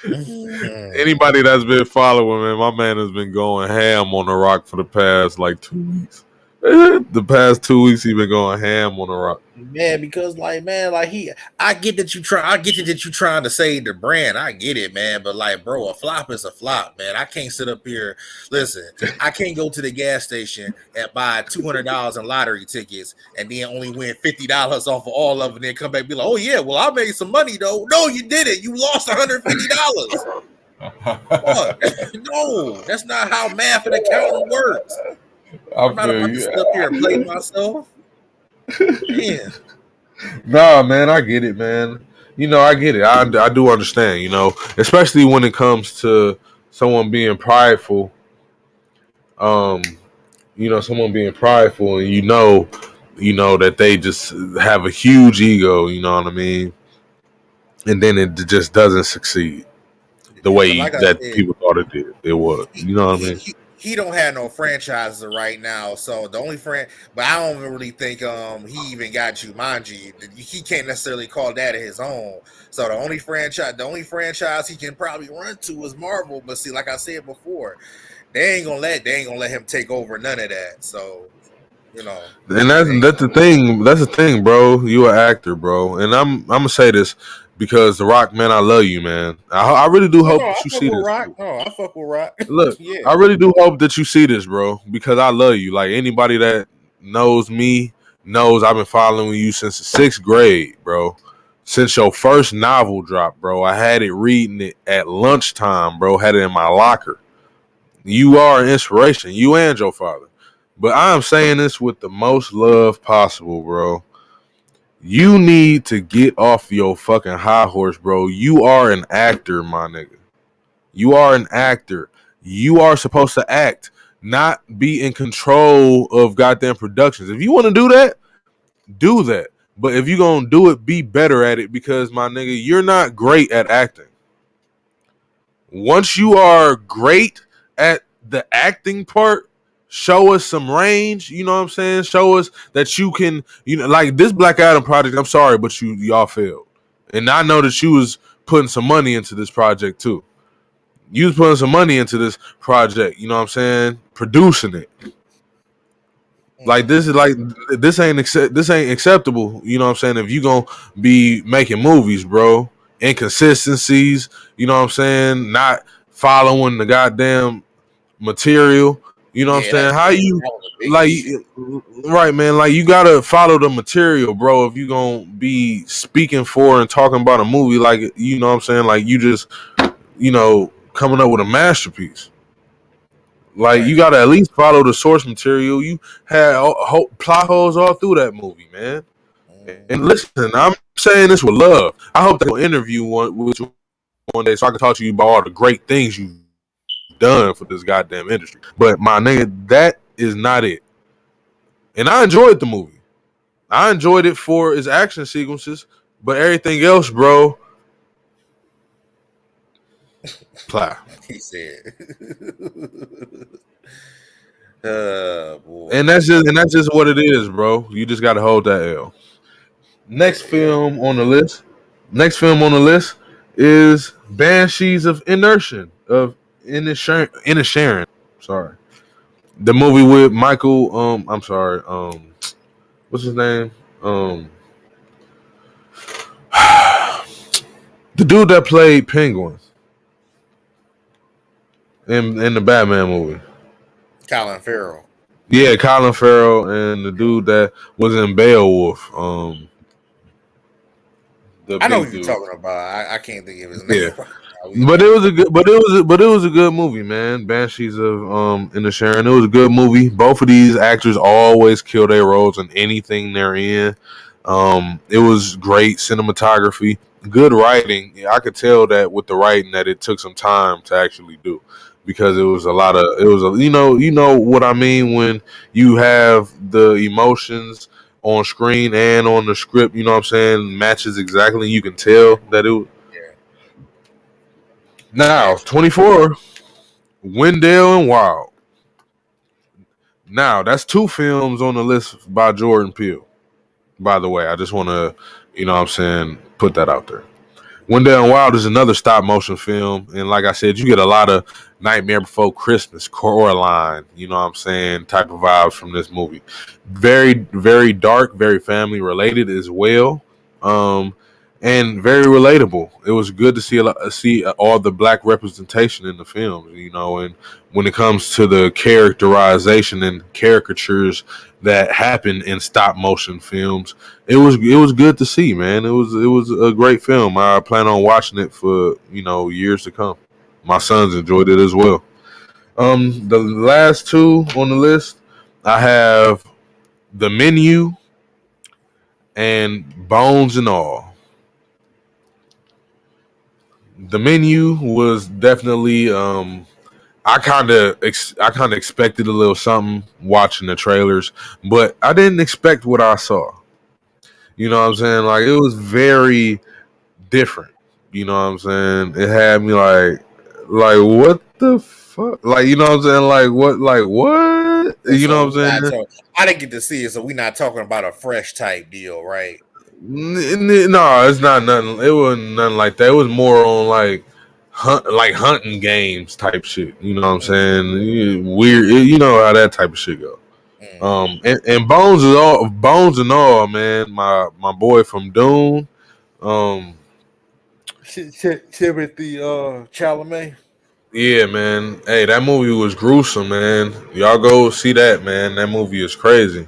S1: Anybody that's been following, man, my man has been going ham on The Rock for the past like 2 weeks. The past 2 weeks, he been going ham on the Rock.
S2: Man, because like man, like I get that I get that you trying to save the brand. I get it, man. But like, bro, a flop is a flop, man. I can't sit up here. Listen, I can't go to the gas station and buy $200 in lottery tickets and then only win $50 off of all of them, and then come back and be like, oh yeah, well I made some money though. No, you didn't. You lost $150. No, that's not how math and accounting works. I'm not about to sit up here and play myself. Yeah.
S1: Nah, man, I get it, man. I get it. I do understand. Especially when it comes to someone being prideful. Um, someone being prideful, and that they just have a huge ego. You know what I mean? And then it just doesn't succeed the way
S2: Like
S1: that
S2: said,
S1: people thought it did. It was. You know what I mean?
S2: He don't have no franchises right now, so the only but I don't really think he even got Jumanji. He can't necessarily call that his own. So the only franchise he can probably run to is Marvel. But see, like I said before, they ain't gonna let him take over none of that. So and
S1: that's the thing. That's the thing, bro. You an actor, bro, and I'm gonna say this because The Rock, man, I love you, man. I really do hope that you see this.
S2: Rock. No, I fuck with Rock.
S1: Look, yeah. I really do hope that you see this, bro, because I love you. Like anybody that knows me knows I've been following you since the 6th grade, bro. Since your first novel dropped, bro. I had it reading it at lunchtime, bro. Had it in my locker. You are an inspiration, you and your father. But I'm saying this with the most love possible, bro. You need to get off your fucking high horse, bro. You are an actor, my nigga. You are an actor. You are supposed to act, not be in control of goddamn productions. If you want to do that, do that. But if you're going to do it, be better at it because, my nigga, you're not great at acting. Once you are great at the acting part, show us some range, you know what I'm saying? Show us that you can, like this Black Adam project, I'm sorry, but y'all failed. And I know that you was putting some money into this project too. You was putting some money into this project, you know what I'm saying? Producing it. Like this ain't acceptable, you know what I'm saying? If you gonna be making movies, bro, inconsistencies, you know what I'm saying? Not following the goddamn material, you know what I'm saying? How you like, right, man? Like you gotta follow the material, bro. If you gonna be speaking for and talking about a movie, like you know what I'm saying? Like you just, coming up with a masterpiece. Like you gotta at least follow the source material. You had plot holes all through that movie, man. And listen, I'm saying this with love. I hope they'll interview with you one day so I can talk to you about all the great things you've done for this goddamn industry. But my nigga, that is not it. And I enjoyed the movie. I enjoyed it for its action sequences, but everything else, bro. Plow.
S2: He said.
S1: Boy. And that's just what it is, bro. You just gotta hold that L. Next film on the list is Banshees of Inisherin. Sorry. The movie with Michael, I'm sorry, what's his name? The dude that played Penguin in the Batman movie.
S2: Colin Farrell.
S1: Yeah, Colin Farrell and the dude that was in Beowulf.
S2: I know what you're talking about. I can't think of his name.
S1: Yeah. But it was a good movie, man. Banshees of Inisherin. It was a good movie. Both of these actors always kill their roles in anything they're in. It was great cinematography, good writing. I could tell that with the writing that it took some time to actually do, because it was you know what I mean when you have the emotions on screen and on the script, you know what I'm saying, matches exactly. You can tell that it. Now, 24, Wendell and Wild. Now, that's 2 films on the list by Jordan Peele. By the way, I just want to, you know what I'm saying, put that out there. Wendell and Wild is another stop motion film, and like I said, you get a lot of Nightmare Before Christmas, Coraline, you know what I'm saying, type of vibes from this movie. Very, very dark, very family related as well, um, and very relatable. It was good to see all the black representation in the film, you know, and when it comes to the characterization and caricatures that happen in stop motion films, it was good to see, man. It was a great film. I plan on watching it for years to come. My sons enjoyed it as well. The last two on the list, I have The Menu and Bones and All. The Menu was definitely I kind of expected a little something watching the trailers, but I didn't expect what I saw. You know what I'm saying? Like it was very different. You know what I'm saying? It had me like what the fuck? Like you know what I'm saying? Like what? You know
S2: So
S1: what I'm saying?
S2: I didn't get to see it, so we're not talking about a fresh type deal, right?
S1: No, it's not nothing. It wasn't nothing like that. It was more on like hunting games type shit. You know what I'm
S2: Mm,
S1: saying? Weird. You know how that type of shit go.
S2: mm.
S1: And Bones and all, man. My boy from Dune. Um,
S2: Timothy Chalamet.
S1: yeah, man. Hey, that movie was gruesome, man. Y'all go see that, man. That movie is crazy.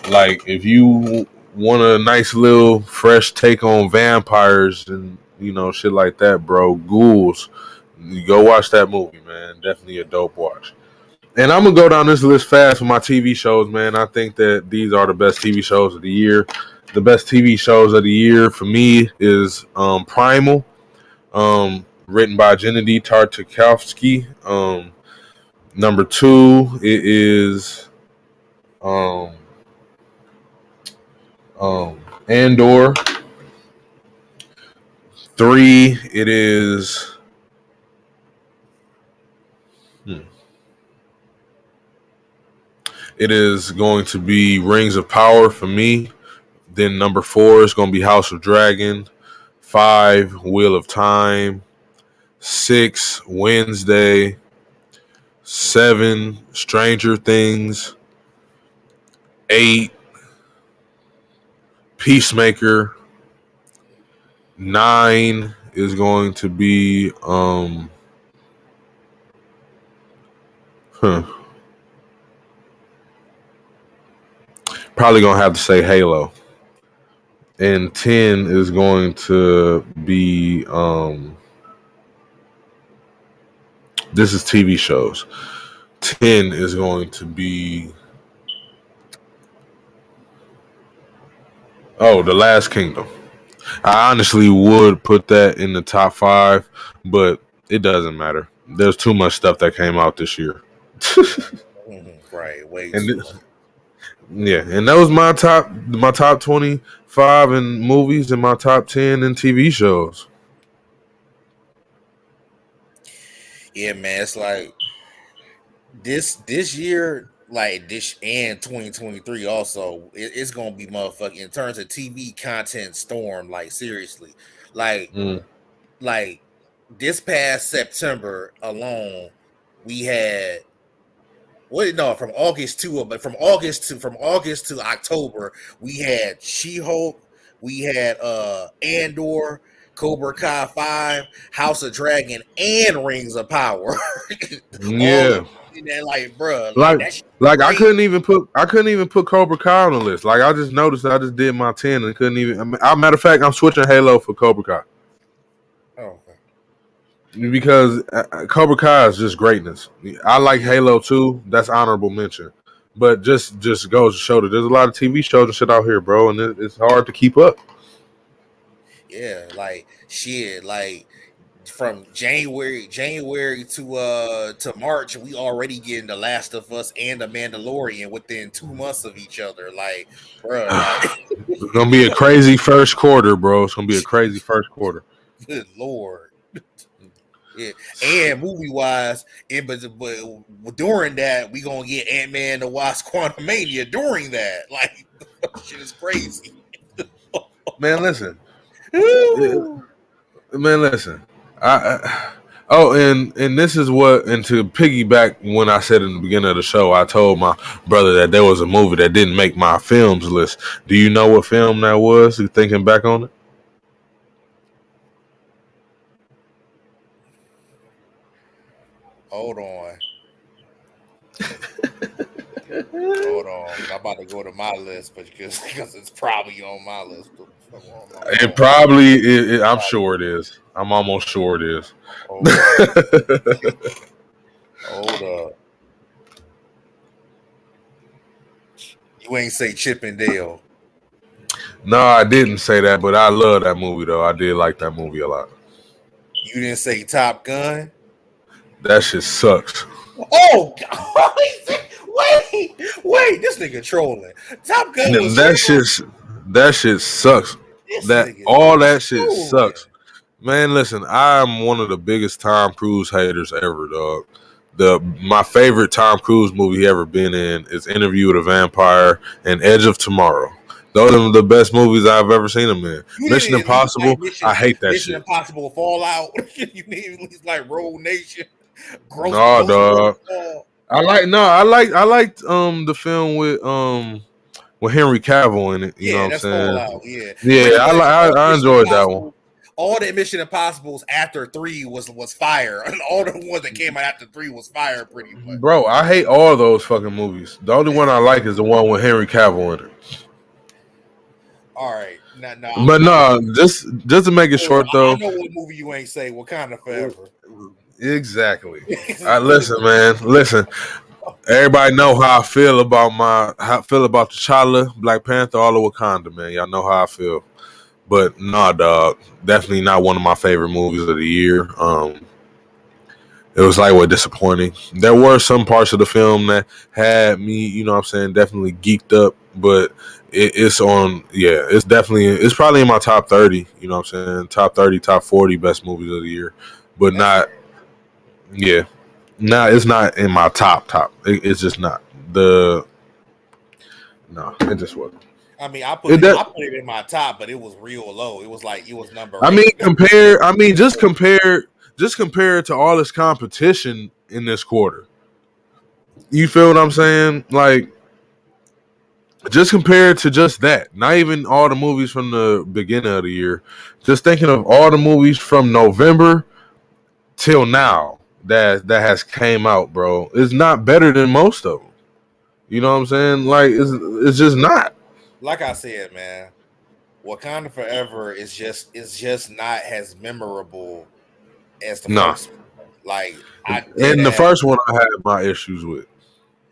S1: Like if you want a nice little fresh take on vampires and shit like that, bro, ghouls, you go watch that movie, man. Definitely a dope watch. And I'm gonna go down this list fast for my TV shows, man. I think that these are the best TV shows of the year. The best TV shows of the year for me is Primal, written by Gennady Tartakovsky. Number two, it is um, Andor. Three, it is. hmm, It is going to be Rings of Power for me. Then number four is going to be House of Dragon. Five, Wheel of Time. Six, Wednesday. Seven, Stranger Things. Eight, Peacemaker. Nine is going to be huh, probably gonna have to say Halo. And 10 is going to be this is TV shows. 10 is going to be The Last Kingdom. I honestly would put that in the top 5, but it doesn't matter. There's too much stuff that came out this year.
S2: Right, way
S1: And
S2: too much.
S1: yeah, and that was my top 25 in movies and my top 10 in TV shows.
S2: Yeah, man, it's like this year, like this and 2023 also, it's gonna be motherfucking in terms of TV content storm. Like seriously, like
S1: Mm.
S2: like this past September alone, we had what no from August to but from August to October, we had She-Hulk, we had Andor, Cobra Kai 5, House of Dragon, and Rings of Power. All
S1: Yeah.
S2: in that, like, bruh, like
S1: Like,
S2: that shit
S1: like
S2: crazy.
S1: I couldn't even put Cobra Kai on the list. Like I just noticed I just did my 10 and couldn't even. Matter of fact, I'm switching Halo for Cobra Kai
S2: Oh, okay.
S1: because Cobra Kai is just greatness. I like
S2: Yeah,
S1: Halo too. That's honorable mention. But just goes to show that there's a lot of TV shows and shit out here, bro, and it's hard to keep up.
S2: yeah, like shit, like from January to March, we already getting The Last of Us and The Mandalorian within 2 months of each other. Like, bruh, like
S1: It's gonna be a crazy first quarter, bro. It's gonna be a crazy first quarter.
S2: good lord. Yeah, and movie wise, but during that, we gonna get Ant-Man the Wasp Quantumania during that. Like, shit is crazy.
S1: Man, listen. Man, listen. Oh, and this is what, and to piggyback when I said in the beginning of the show, I told my brother that there was a movie that didn't make my films list. Do you know what film that was? Thinking back on it.
S2: Hold on. Hold on. I'm about to go to my list, but because it's probably on my list.
S1: It probably. I'm sure it is. I'm almost sure it is.
S2: Hold up. Hold up. You ain't say Chip and Dale.
S1: No, I didn't say that, but I love that movie though. I did like that movie a lot.
S2: You didn't say Top Gun.
S1: That shit sucks.
S2: Oh, wait! This nigga trolling. Top Gun was
S1: That shit sucks. All that shit sucks. Man, listen, I'm one of the biggest Tom Cruise haters ever, dog. My favorite Tom Cruise movie he ever been in is Interview with a Vampire and Edge of Tomorrow. Those are the best movies I've ever seen him in. Mission Impossible, I hate that
S2: Mission
S1: shit.
S2: Impossible Fallout. You need at least like Rogue Nation.
S1: No, dog. I liked the film with Henry Cavill in it. You know what I'm saying?
S2: Fallout. Yeah,
S1: I enjoyed that one.
S2: All the Mission Impossibles after 3 was fire, and all the ones that came out after 3 was fire, pretty much.
S1: Bro, I hate all those fucking movies. The only one I like is the one with Henry Cavill in it.
S2: All right,
S1: just to make it short though.
S2: I know what movie you ain't say. Wakanda Forever.
S1: Exactly. Listen, man. Listen. Everybody know how I feel about T'Challa, Black Panther, all of Wakanda, man. Y'all know how I feel. But nah, dog. Definitely not one of my favorite movies of the year. It was like disappointing. There were some parts of the film that had me, you know what I'm saying, definitely geeked up, but it's probably in my top 30, you know what I'm saying, top 30, top 40 best movies of the year, but it's not in my top. It's just not it just wasn't.
S2: I mean, I put it in my top, but it was real low. It was number 8.
S1: Just compare it to all this competition in this quarter. You feel what I'm saying? Like, just compare it to just that. Not even all the movies from the beginning of the year. Just thinking of all the movies from November till now that has came out, bro. It's not better than most of them. You know what I'm saying? Like, it's just not.
S2: Like I said, man, Wakanda Forever is just not as memorable as the first one. Like,
S1: the first one I had my issues with.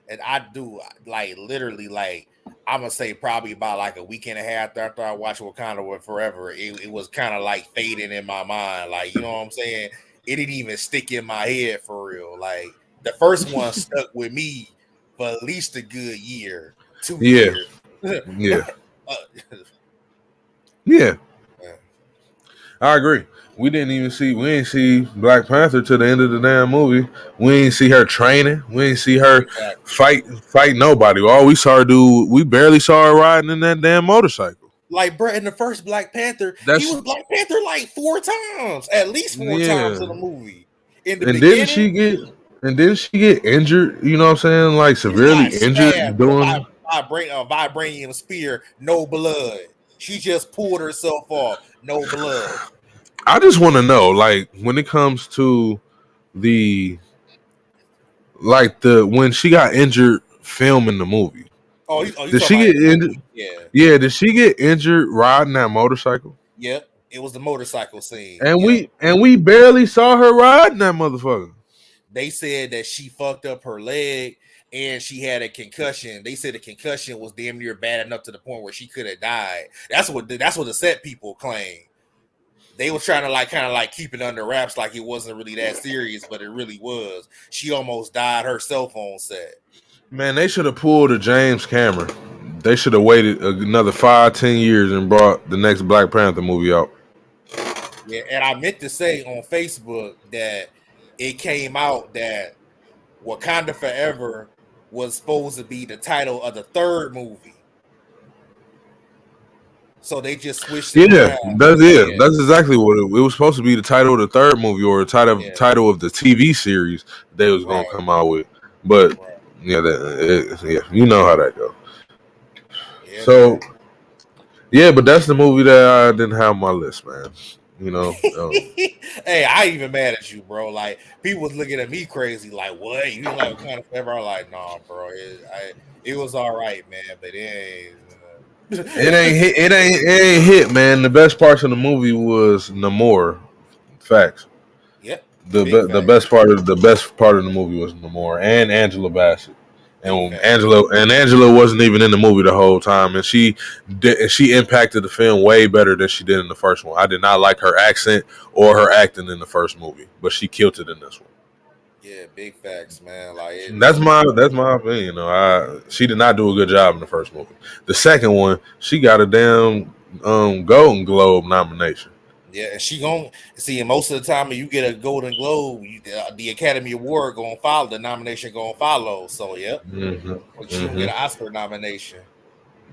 S2: And I do, like, literally, like, I'm gonna say probably about like a week and a half after I watched Wakanda Forever, it was kind of like fading in my mind. Like, you know what I'm saying? It didn't even stick in my head for real. Like, the first one stuck with me for at least a good year, 2 years.
S1: Yeah. I agree. We ain't see Black Panther to the end of the damn movie. We ain't see her training. We ain't see her fight nobody. All we saw her do, we barely saw her riding in that damn motorcycle.
S2: Like, bro, in the first Black Panther, he was Black Panther like 4 times, at least 4 times in the movie.
S1: Didn't she get injured? You know what I'm saying? Like, severely injured doing
S2: vibranium spear, no blood. She just pulled herself off, no blood.
S1: I just want to know, like, when it comes to when she got injured filming the movie. Did she get injured? Yeah. Did she get injured riding that motorcycle?
S2: Yep. It was the motorcycle scene.
S1: And we barely saw her riding that motherfucker.
S2: They said that she fucked up her leg and she had a concussion. They said the concussion was damn near bad enough to the point where she could have died. That's what the set people claim. They were trying to kind of keep it under wraps, like it wasn't really that serious, but it really was. She almost died herself on set.
S1: Man, they should have pulled a James Cameron. They should have waited another 5-10 years and brought the next Black Panther movie out.
S2: Yeah, and I meant to say on Facebook that it came out that Wakanda Forever was supposed to be the title of the 3rd movie. So they just switched it around.
S1: Yeah. That's exactly what it was supposed to be. The title of the third movie or the title of the TV series they was gonna come out with, but yeah, you know how that goes.
S2: Yeah,
S1: So
S2: man.
S1: yeah, but that's the movie that I didn't have on my list, man. You know,
S2: Hey, I ain't even mad at you, bro. Like people was looking at me crazy, like, "What? You didn't like Wakanda Forever?" I'm like, "Nah, bro. It was all right, man, but it ain't."
S1: it ain't hit. It ain't hit, man. The best parts of the movie was Namor. Facts.
S2: Yep, big
S1: The
S2: fact,
S1: best part of the movie was Namor and Angela Bassett.
S2: big
S1: And
S2: fact.
S1: Angela wasn't even in the movie the whole time, and she impacted the film way better than she did in the first one. I did not like her accent or her acting in the first movie, but she killed it in this one.
S2: Yeah, big facts, man. Like
S1: That's my opinion. You know, she did not do a good job in the first movie. The second one, she got a damn Golden Globe nomination.
S2: yeah, and she gon' see. And most of the time, when you get a Golden Globe, the Academy Award gonna follow, the nomination gonna follow. So, yep,
S1: Mm-hmm.
S2: but she gonna get an
S1: Mm-hmm.
S2: Oscar nomination.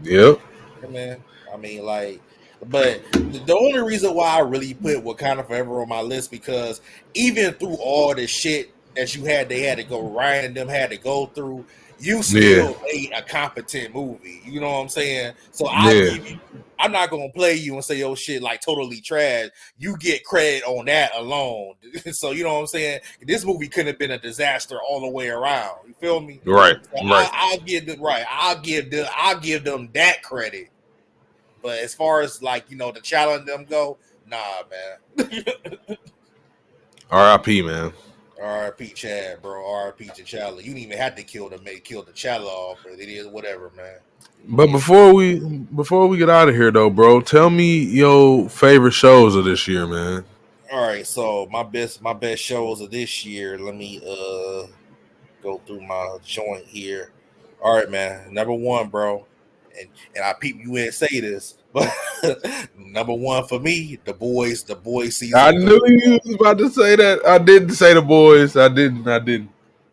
S1: Yep.
S2: Yeah, man. I mean, like, but the only reason why I really put Wakanda Forever on my list because even through all the shit that they had to go, Ryan and them had to go through, you
S1: Yeah.
S2: still made a competent movie. You know what I'm saying? So I'll
S1: Yeah.
S2: give you. I'm not gonna play you and say your shit like totally trash. You get credit on that alone. So you know what I'm saying? This movie couldn't have been a disaster all the way around. You feel me?
S1: Right.
S2: So
S1: Right.
S2: I'll give them right. I'll give them that credit. But as far as like the challenge them go, nah, man.
S1: R.I.P. Man.
S2: R.I.P. Chad, bro. R.I.P. T'Challa. You didn't even have to kill T'Challa off, but it is whatever, man.
S1: But before we get out of here though, bro, tell me your favorite shows of this year, man.
S2: All right, so my best shows of this year. Let me go through my joint here. All right, man. Number one, bro. And I peep you ain't say this, but number one for me, the boys
S1: I
S2: season
S1: knew
S2: 3.
S1: you was about to say that. I didn't say the boys. I didn't. I didn't.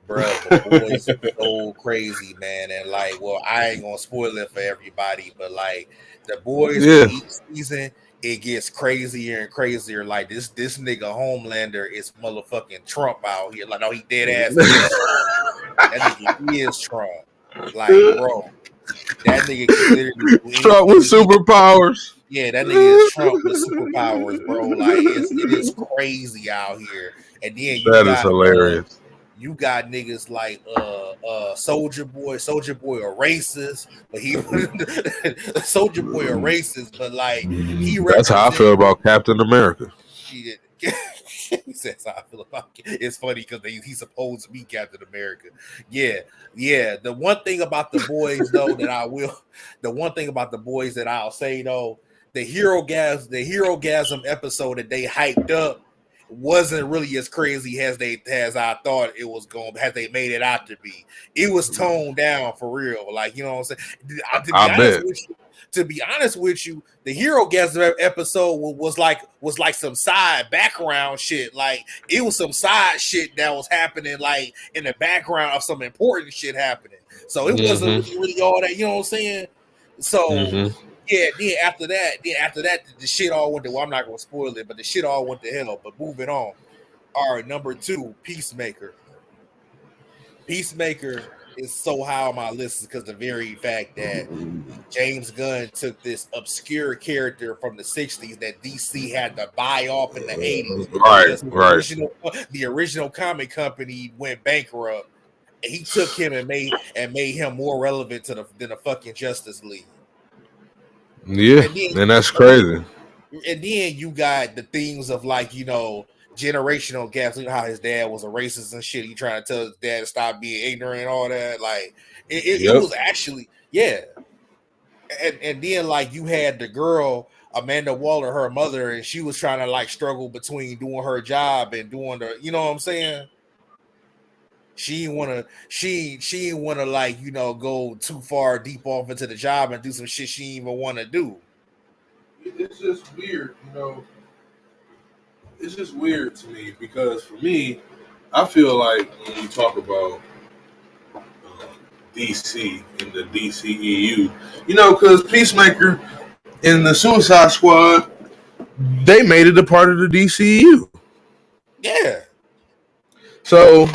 S2: Bruh, the boys is so crazy, man. And like, well, I ain't gonna spoil it for everybody, but like the boys with
S1: Yeah.
S2: each season, it gets crazier and crazier. Like this nigga Homelander is motherfucking Trump out here. Like, no, he dead ass is Trump. That nigga is Trump. Like, bro, that nigga can literally do
S1: Trump
S2: anything
S1: with superpowers.
S2: yeah, that nigga is Trump with superpowers, bro. Like it is crazy out here. And then
S1: That is hilarious.
S2: you got niggas like Soldier Boy a racist, but he Soldier Boy a racist, but like he
S1: That's how I
S2: represents
S1: feel about Captain America.
S2: shit. He says how I feel about it. It's funny because he's supposed to be Captain America. Yeah, yeah. The one thing about the boys though the one thing about the boys that I'll say though, the hero gasm episode that they hyped up wasn't really as crazy as I thought it was going as they made it out to be. It was toned down for real. Like, you know what I'm saying? To be
S1: I
S2: honest
S1: bet.
S2: with you, the hero gasm episode was like some side background shit. Like it was some side shit that was happening like in the background of some important shit happening. So it wasn't really all that, you know what I'm saying? So yeah, then after that, the shit all went to. Well, I'm not gonna spoil it, but the shit all went to hell. But moving on. All right, number 2, Peacemaker. Peacemaker is so high on my list because the very fact that James Gunn took this obscure character from the 60s that DC had to buy off in the 80s
S1: Right.
S2: because
S1: Right.
S2: the original comic company went bankrupt. And he took him and made him more relevant than the fucking Justice League.
S1: Yeah.
S2: And then
S1: And that's crazy.
S2: you got the things of like generational gaps. You know how his dad was a racist and shit. He trying to tell his dad to stop being ignorant and all that. Like it was actually and then like you had the girl Amanda Waller, her mother, and she was trying to like struggle between doing her job and doing the, you know what I'm saying? She didn't wanna like, go too far deep off into the job and do some shit she didn't even want to do.
S1: It's just weird, It's just weird to me because for me, I feel like when we talk about DC in the DCEU, because Peacemaker in the Suicide Squad, they made it a part of the DCU.
S2: Yeah.
S1: So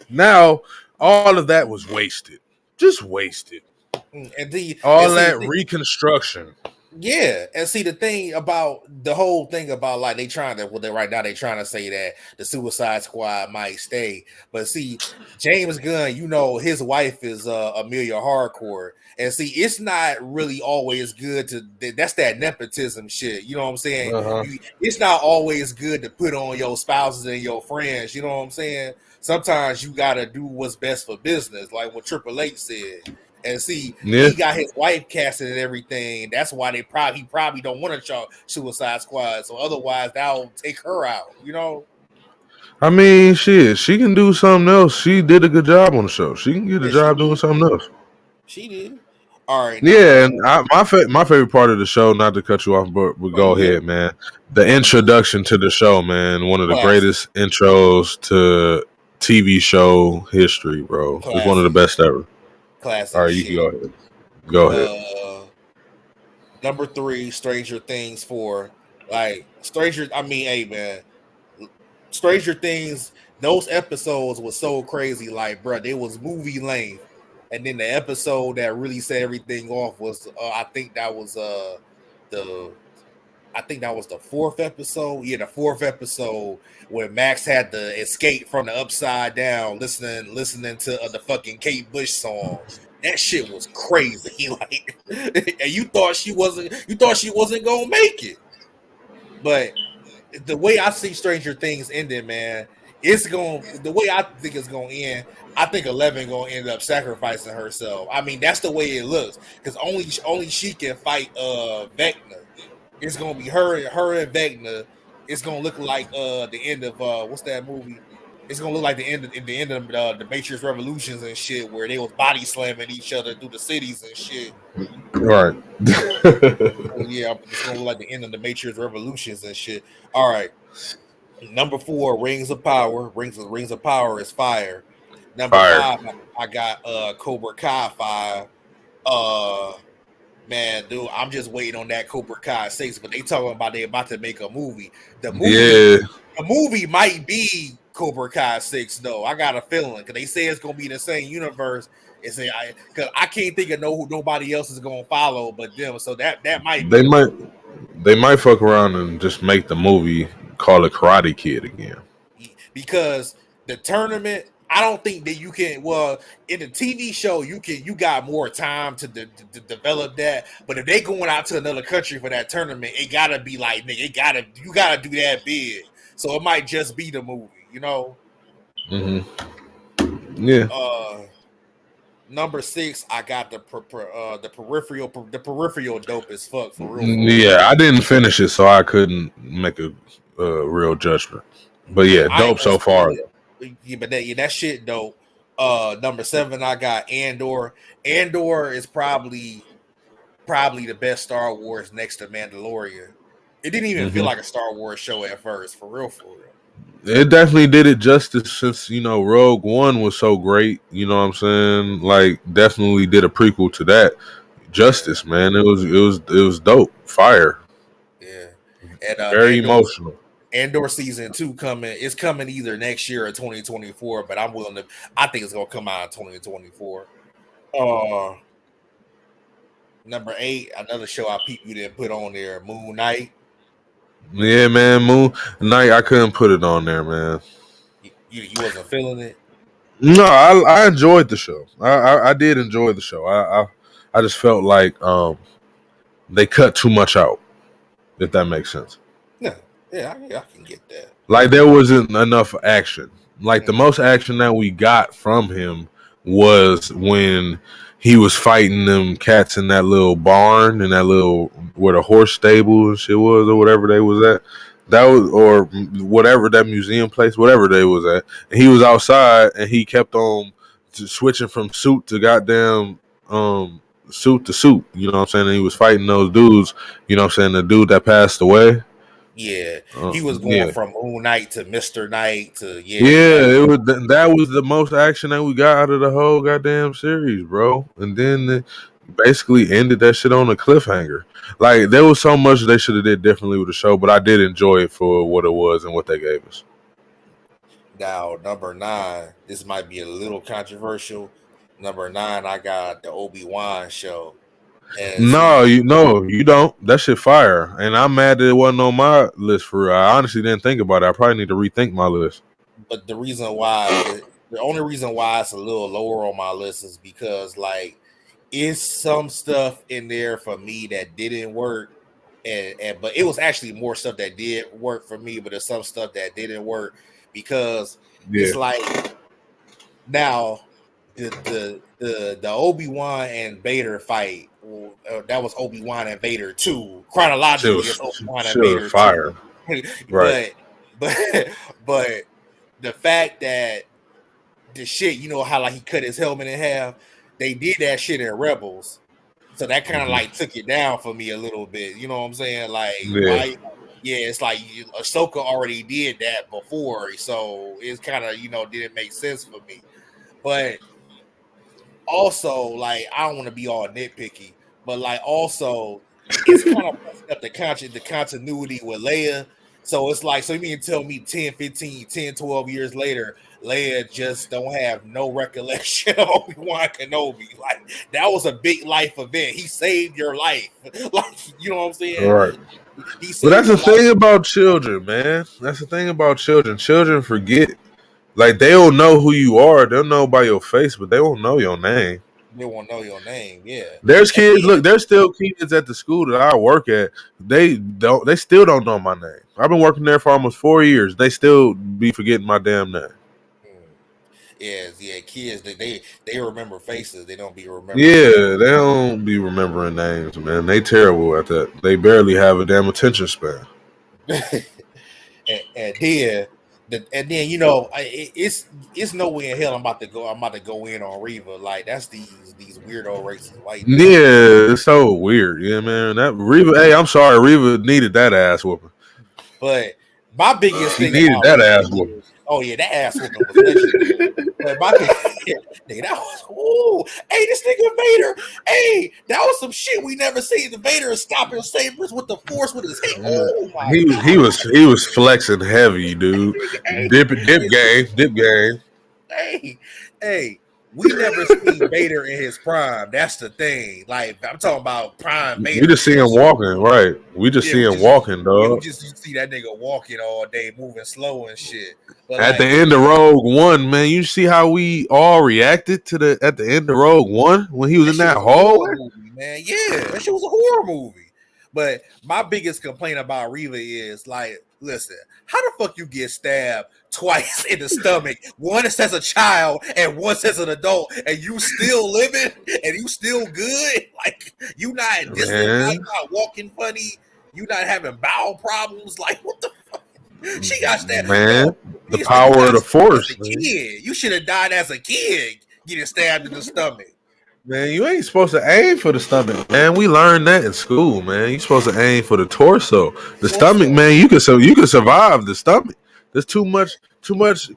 S1: now all of that was wasted. Just wasted.
S2: And
S1: All
S2: see
S1: that reconstruction.
S2: yeah, and see the thing about the whole thing about like they trying to right now they trying to say that the Suicide Squad might stay, but see James Gunn, you know his wife is Amelia Harcourt, and see it's not really always good to that's that nepotism shit. You know what I'm saying?
S1: Uh-huh.
S2: It's not always good to put on your spouses and your friends. You know what I'm saying? Sometimes you gotta do what's best for business, like what Triple H said. And see,
S1: Yeah.
S2: he got his wife casted and everything. That's why he probably don't want to show Suicide Squad. So otherwise, that'll take her out. You know.
S1: I mean, shit, she can do something else. She did a good job on the show. She can get a
S2: Yeah, she
S1: job doing
S2: did.
S1: something else.
S2: She did. All right,
S1: Yeah, and my favorite part of the show, not to cut you off, but go
S2: yeah,
S1: ahead, man. The introduction to the show, man, one of the
S2: classic,
S1: greatest intros to TV show history, bro. It's one of the
S2: classic,
S1: best ever. All
S2: classic
S1: right, you can
S2: shit.
S1: go ahead. Go ahead.
S2: Number 3, Stranger Things 4. Like Stranger, I mean, hey man, Stranger Things. Those episodes was so crazy. Like, bro, they was movie length. And then the episode that really set everything off was I think that was the fourth episode. Yeah, the fourth episode where Max had to escape from the Upside Down, listening to the fucking Kate Bush song. That shit was crazy. Like, and you thought she wasn't gonna make it. But the way I see Stranger Things ending, man, the way I think it's gonna end. I think 11 gonna end up sacrificing herself. I mean, that's the way it looks because only she can fight Vecna. It's gonna be her and Vecna. It's gonna look like the end of what's that movie? It's gonna look like the end of the Matrix Revolutions and shit, where they was body slamming each other through the cities and shit.
S1: Right.
S2: Yeah, it's gonna look like the end of the Matrix Revolutions and shit. All right. Number 4, Rings of Power. Rings of Power is fire. Number
S1: Fire.
S2: 5, I got Cobra Kai 5. Man, dude, I'm just waiting on that Cobra Kai 6, but they talking about they about to make a movie. The movie might be Cobra Kai 6 though. I got a feeling because they say it's gonna be the same universe. It's because I can't think of who nobody else is gonna follow but them. So that might be
S1: they might fuck around and just make the movie call it Karate Kid again.
S2: Because the tournament, I don't think that you can. Well, in the TV show, you got more time to develop that. But if they going out to another country for that tournament, it gotta be like, nigga, you gotta do that big. So it might just be the movie, you know.
S1: Mm-hmm. Yeah.
S2: Number 6, I got the peripheral dope as fuck for real.
S1: Yeah, I didn't finish it, so I couldn't make a real judgment. But yeah, dope so far.
S2: Yeah, but that shit dope. Number 7, I got Andor. Andor is probably the best Star Wars next to Mandalorian. It didn't even feel like a Star Wars show at first, for real.
S1: It definitely did it justice since, Rogue One was so great. You know what I'm saying? Like, definitely did a prequel to that. Justice, man. It was dope. Fire.
S2: Yeah. And
S1: very emotional.
S2: Andor season 2 coming. It's coming either next year or 2024, but I think it's gonna come out in 2024. Number 8, another show you didn't put on there, Moon Knight.
S1: Yeah, man, Moon Knight. I couldn't put it on there, man.
S2: You wasn't feeling it?
S1: No, I enjoyed the show. I did enjoy the show. I just felt like they cut too much out, if that makes sense.
S2: Yeah, I can get that.
S1: Like, there wasn't enough action. Like, the most action that we got from him was when he was fighting them cats in that little barn and that little where the horse stable and shit was, or whatever they was at. That was, or whatever that museum place, whatever they was at. And he was outside and he kept on switching from suit to goddamn suit to suit. You know what I'm saying? And he was fighting those dudes. You know what I'm saying? The dude that passed away.
S2: Yeah, he was going from Moon Knight to Mr. Knight to
S1: that was the most action that we got out of the whole goddamn series, bro. And then basically ended that shit on a cliffhanger. Like there was so much they should have did differently with the show, but I did enjoy it for what it was and what they gave us.
S2: Now, number 9, this might be a little controversial. Number 9, I got the Obi-Wan show. And
S1: No,
S2: see,
S1: you don't. That shit fire. And I'm mad that it wasn't on my list for real. I honestly didn't think about it. I probably need to rethink my list.
S2: but the only reason why it's a little lower on my list is because like it's some stuff in there for me that didn't work, and but it was actually more stuff that did work for me, but there's some stuff that didn't work because
S1: Yeah.
S2: it's like now the Obi-Wan and Vader fight that was Obi-Wan and Vader 2 chronologically. It's Obi-Wan and Vader
S1: fire.
S2: 2.
S1: Right.
S2: but the fact that the shit, you know how like he cut his helmet in half, they did that shit in Rebels, so that kind of like took it down for me a little bit. You know what I'm saying? Like, why? Yeah, it's like Ahsoka already did that before, so it's kind of didn't make sense for me. But also, like, I don't want to be all nitpicky, but like also it's kind of messing up the continuity with Leia. So it's like, so you mean tell me 10, 15, 10, 12 years later, Leia just don't have no recollection of Obi-Wan Kenobi. Like, that was a big life event. He saved your life. Like, you know what I'm saying?
S1: Right. But that's the thing about children, man. That's the thing about children. Children forget. Like, they'll know who you are. They'll know by your face, but they won't know your name.
S2: They won't know your name, yeah.
S1: There's kids. Look, there's still kids at the school that I work at. They still don't know my name. I've been working there for almost 4 years. They still be forgetting my damn name.
S2: Yeah, kids they remember faces. They don't be remembering.
S1: Yeah, they don't be remembering names, man. They terrible at that. They barely have a damn attention span.
S2: and then it's no way in hell I'm about to go in on Reva. Like, that's these weirdo racist white people.
S1: Yeah, it's so weird. Yeah, man. That Reva. Hey, I'm sorry, Reva needed that ass whooping.
S2: But my biggest thing
S1: needed that ass whooping.
S2: Oh yeah, that ass whooping was legendary. But my nigga, that was hey, this nigga Vader. Hey, that was some shit we never seen. The Vader is stopping sabers with the force with his head. Oh my God.
S1: He was flexing heavy, dude. Dip game.
S2: Hey, we never seen Vader in his prime. That's the thing. Like, I'm talking about prime Vader.
S1: We just see him walking, right? We just see him walking, dog.
S2: You see that nigga walking all day, moving slow and shit. But
S1: at the end of Rogue One, man, you see how we all reacted to at the end of Rogue One when he was in that hole,
S2: man. Yeah, that shit was a horror movie. But my biggest complaint about Reva is like, listen, how the fuck you get stabbed twice in the stomach, once as a child and once as an adult, and you still living and you still good? Like, you not distant, not walking funny, you not having bowel problems? Like, what the fuck? She got stabbed,
S1: man. The power of the force, man.
S2: You should have died as a kid getting stabbed in the stomach.
S1: Man, you ain't supposed to aim for the stomach, man. We learned that in school, man. You supposed to aim for the torso. The stomach, man, you can survive the stomach. There's too much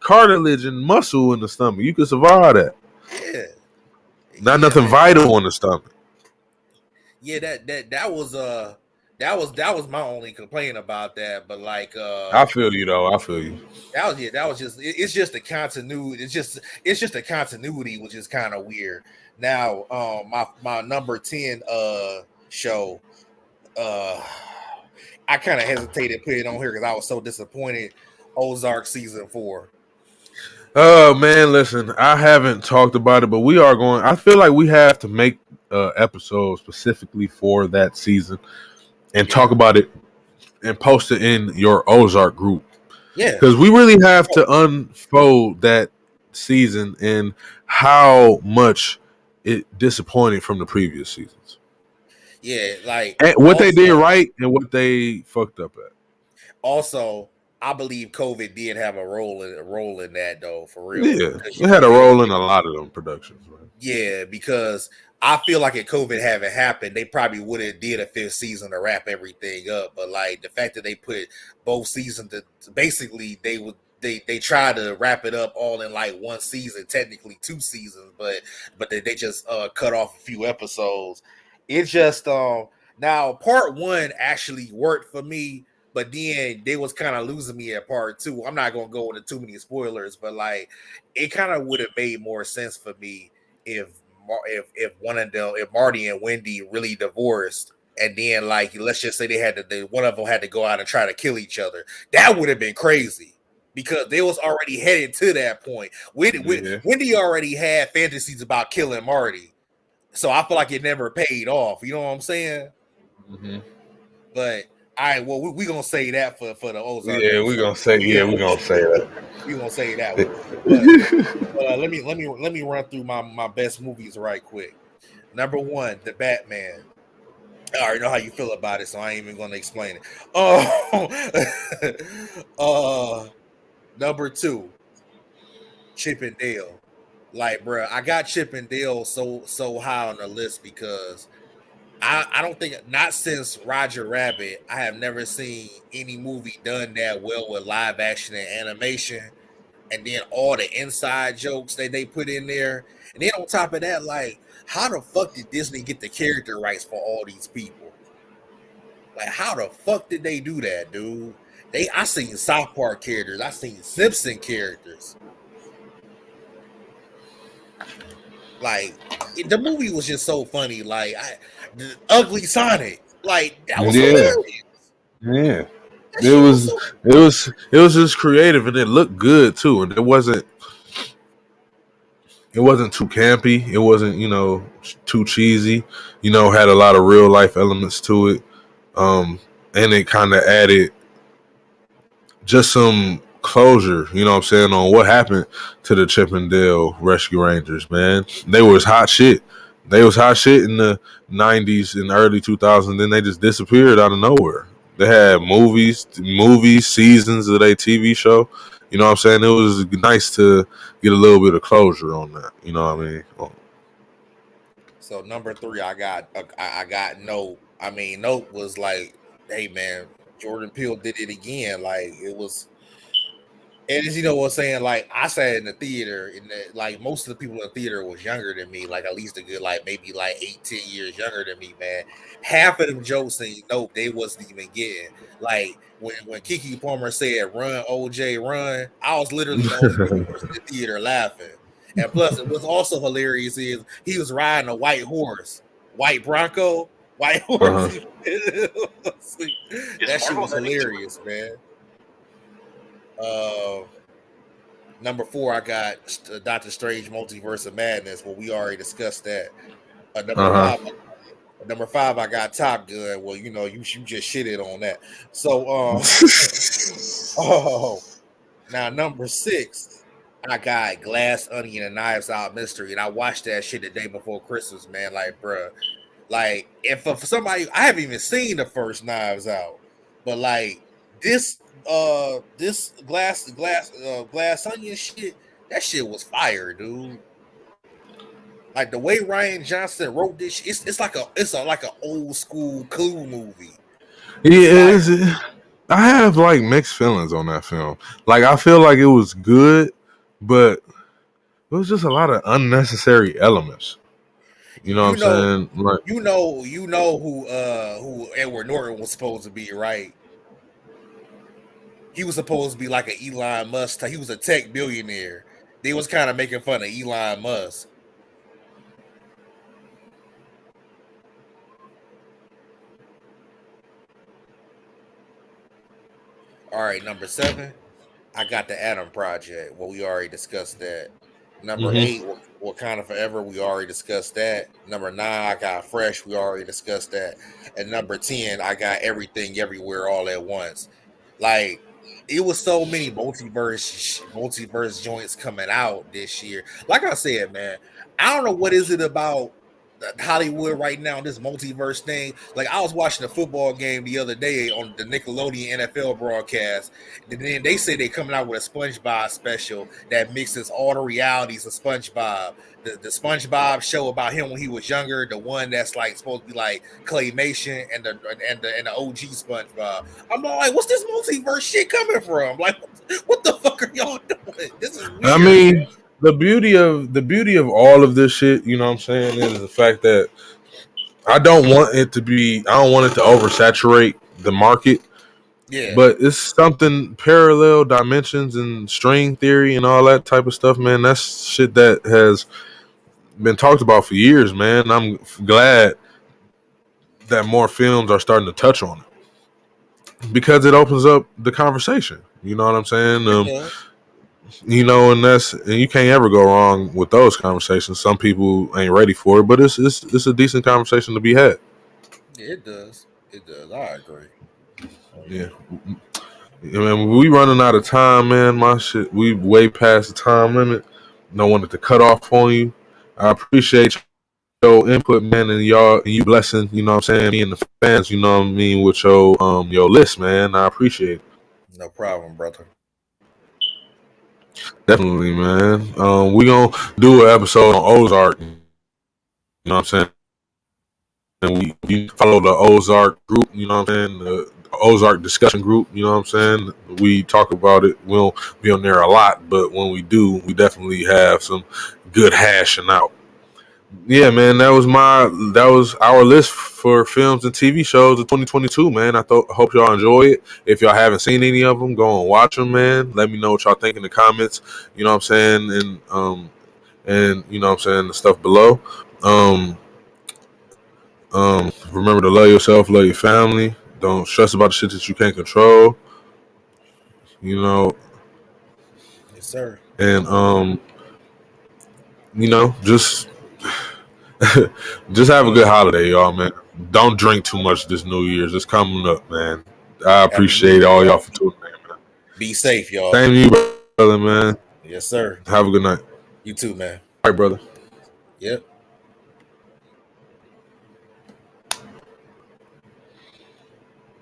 S1: cartilage and muscle in the stomach. You can survive that.
S2: Yeah.
S1: Not nothing vital in the stomach.
S2: Yeah, that was my only complaint about that. But like,
S1: I feel you though. I feel you.
S2: That was just it's just the continuity. It's just the continuity, which is kind of weird. Now, my number 10 show, I kind of hesitated to put it on here because I was so disappointed. Ozark season 4.
S1: Oh man, listen, I haven't talked about it, but we are going. I feel like we have to make episode specifically for that season and talk about it and post it in your Ozark group.
S2: Yeah,
S1: because we really have to unfold that season and how much it disappointed from the previous seasons.
S2: Yeah, like
S1: and what they did right and what they fucked up at.
S2: Also, I believe COVID did have a role in that though, for real.
S1: Yeah, it had a role in a lot of them productions. Right?
S2: Yeah, because I feel like if COVID haven't happened, they probably would have did a 5th season to wrap everything up. But like the fact that they put both seasons, basically they would they try to wrap it up all in like one season, technically 2 seasons, but they just cut off a few episodes. It just now part one actually worked for me, but then they was kind of losing me at part two. I'm not gonna go into too many spoilers, but like it kind of would have made more sense for me if if one of them, if Marty and Wendy really divorced, and then like let's just say one of them had to go out and try to kill each other. That would have been crazy because they was already headed to that point. Wendy already had fantasies about killing Marty, so I feel like it never paid off. You know what I'm saying?
S1: Mm-hmm.
S2: But all right, well, we gonna say that for the Ozark.
S1: Yeah, we're gonna say that.
S2: We gonna say that one. But, let me run through my best movies right quick. Number one, The Batman. I already know how you feel about it, so I ain't even gonna explain it. Number two, Chip and Dale. Like, bro, I got Chip and Dale so high on the list because I don't think, not since Roger Rabbit, I have never seen any movie done that well with live action and animation, and then all the inside jokes that they put in there, and then on top of that, like, how the fuck did Disney get the character rights for all these people? Like, how the fuck did they do that, dude? I seen South Park characters, I seen Simpson characters. Like, the movie was just so funny. Like, the Ugly Sonic, like that was hilarious.
S1: Yeah, it was just creative and it looked good too, and it wasn't too campy. It wasn't too cheesy. Had a lot of real life elements to it, and it kind of added just some closure, you know what I'm saying, on what happened to the Chip and Dale Rescue Rangers, man. They was hot shit. They was hot shit in the 90s and early 2000s, then they just disappeared out of nowhere. They had movies, seasons of their TV show. You know what I'm saying? It was nice to get a little bit of closure on that. You know what I mean?
S2: So number three, I got Nope. I mean, Nope was like, hey man, Jordan Peele did it again. Like, it was, and you know what I'm saying? Like, I sat in the theater, and like most of the people in the theater was younger than me, like at least a good maybe 8-10 years younger than me, man. Half of them jokes and Nope, they wasn't even getting. Like when Keke Palmer said "Run, OJ, run," I was literally the only person in the theater laughing. And plus, it was also hilarious is he was riding a white horse, white Bronco, white horse. That shit was hilarious, man. Number four, I got Doctor Strange Multiverse of Madness. Well, we already discussed that. Number five, I got Top Gun. Well, you just shitted on that. So, now number six, I got Glass Onion and Knives Out Mystery, and I watched that shit the day before Christmas, man. Like, bruh, like if for somebody, I haven't even seen the first Knives Out, but like this glass onion shit, that shit was fire, dude. Like the way Rian Johnson wrote this, it's like an old school Clue movie.
S1: Yeah, I have like mixed feelings on that film. Like, I feel like it was good, but it was just a lot of unnecessary elements. You know what I'm saying? Like,
S2: you know who Edward Norton was supposed to be, right? He was supposed to be like an Elon Musk. He was a tech billionaire. They was kind of making fun of Elon Musk. All right, number 7, I got the Adam Project. Well, we already discussed that. Number 8, Wakanda Forever. We already discussed that. Number 9, I got Fresh. We already discussed that. And number 10, I got Everything Everywhere All at Once. Like, it was so many multiverse joints coming out this year. Like I said, man, I don't know what is it about Hollywood right now, this multiverse thing. Like I was watching a football game the other day on the Nickelodeon NFL broadcast, and then they say they're coming out with a SpongeBob special that mixes all the realities of SpongeBob. The SpongeBob show about him when he was younger, the one that's like supposed to be like claymation, and the OG SpongeBob. I'm like, what's this multiverse shit coming from? Like, what the fuck are y'all doing? This is weird.
S1: I mean, the beauty of all of this shit, you know what I'm saying, is the fact that I don't want it to oversaturate the market.
S2: Yeah.
S1: But it's something parallel dimensions and string theory and all that type of stuff, man. That's shit that has been talked about for years, man. I'm glad that more films are starting to touch on it because it opens up the conversation. You know what I'm saying? You know, and you can't ever go wrong with those conversations. Some people ain't ready for it, but it's a decent conversation to be had.
S2: Yeah, it does. I agree.
S1: Yeah. I mean, we running out of time, man. My shit, we way past the time limit. No wanted to cut off on you. I appreciate your input, man, and you blessing, you know what I'm saying, me and the fans, you know what I mean, with your list, man. I appreciate it.
S2: No problem, brother.
S1: Definitely, man. We gonna do an episode on Ozark. You know what I'm saying? And we follow the Ozark group, you know what I'm saying? The Ozark discussion group, you know what I'm saying? We talk about it. We don't be on there a lot, but when we do, we definitely have some good hashing out. Yeah, man, that was our list for films and TV shows of 2022, man. Hope y'all enjoy it. If y'all haven't seen any of them, go and watch them, man. Let me know what y'all think in the comments. You know what I'm saying, and you know what I'm saying, the stuff below. Remember to love yourself, love your family. Don't stress about the shit that you can't control. You know.
S2: Yes, sir.
S1: And you know, just have a good holiday, y'all, man. Don't drink too much this New Year's. It's coming up, man. I appreciate all y'all for tuning in, man.
S2: Be safe, y'all.
S1: Same to you, brother, man.
S2: Yes, sir.
S1: Have a good night.
S2: You too, man.
S1: All right, brother.
S2: Yep.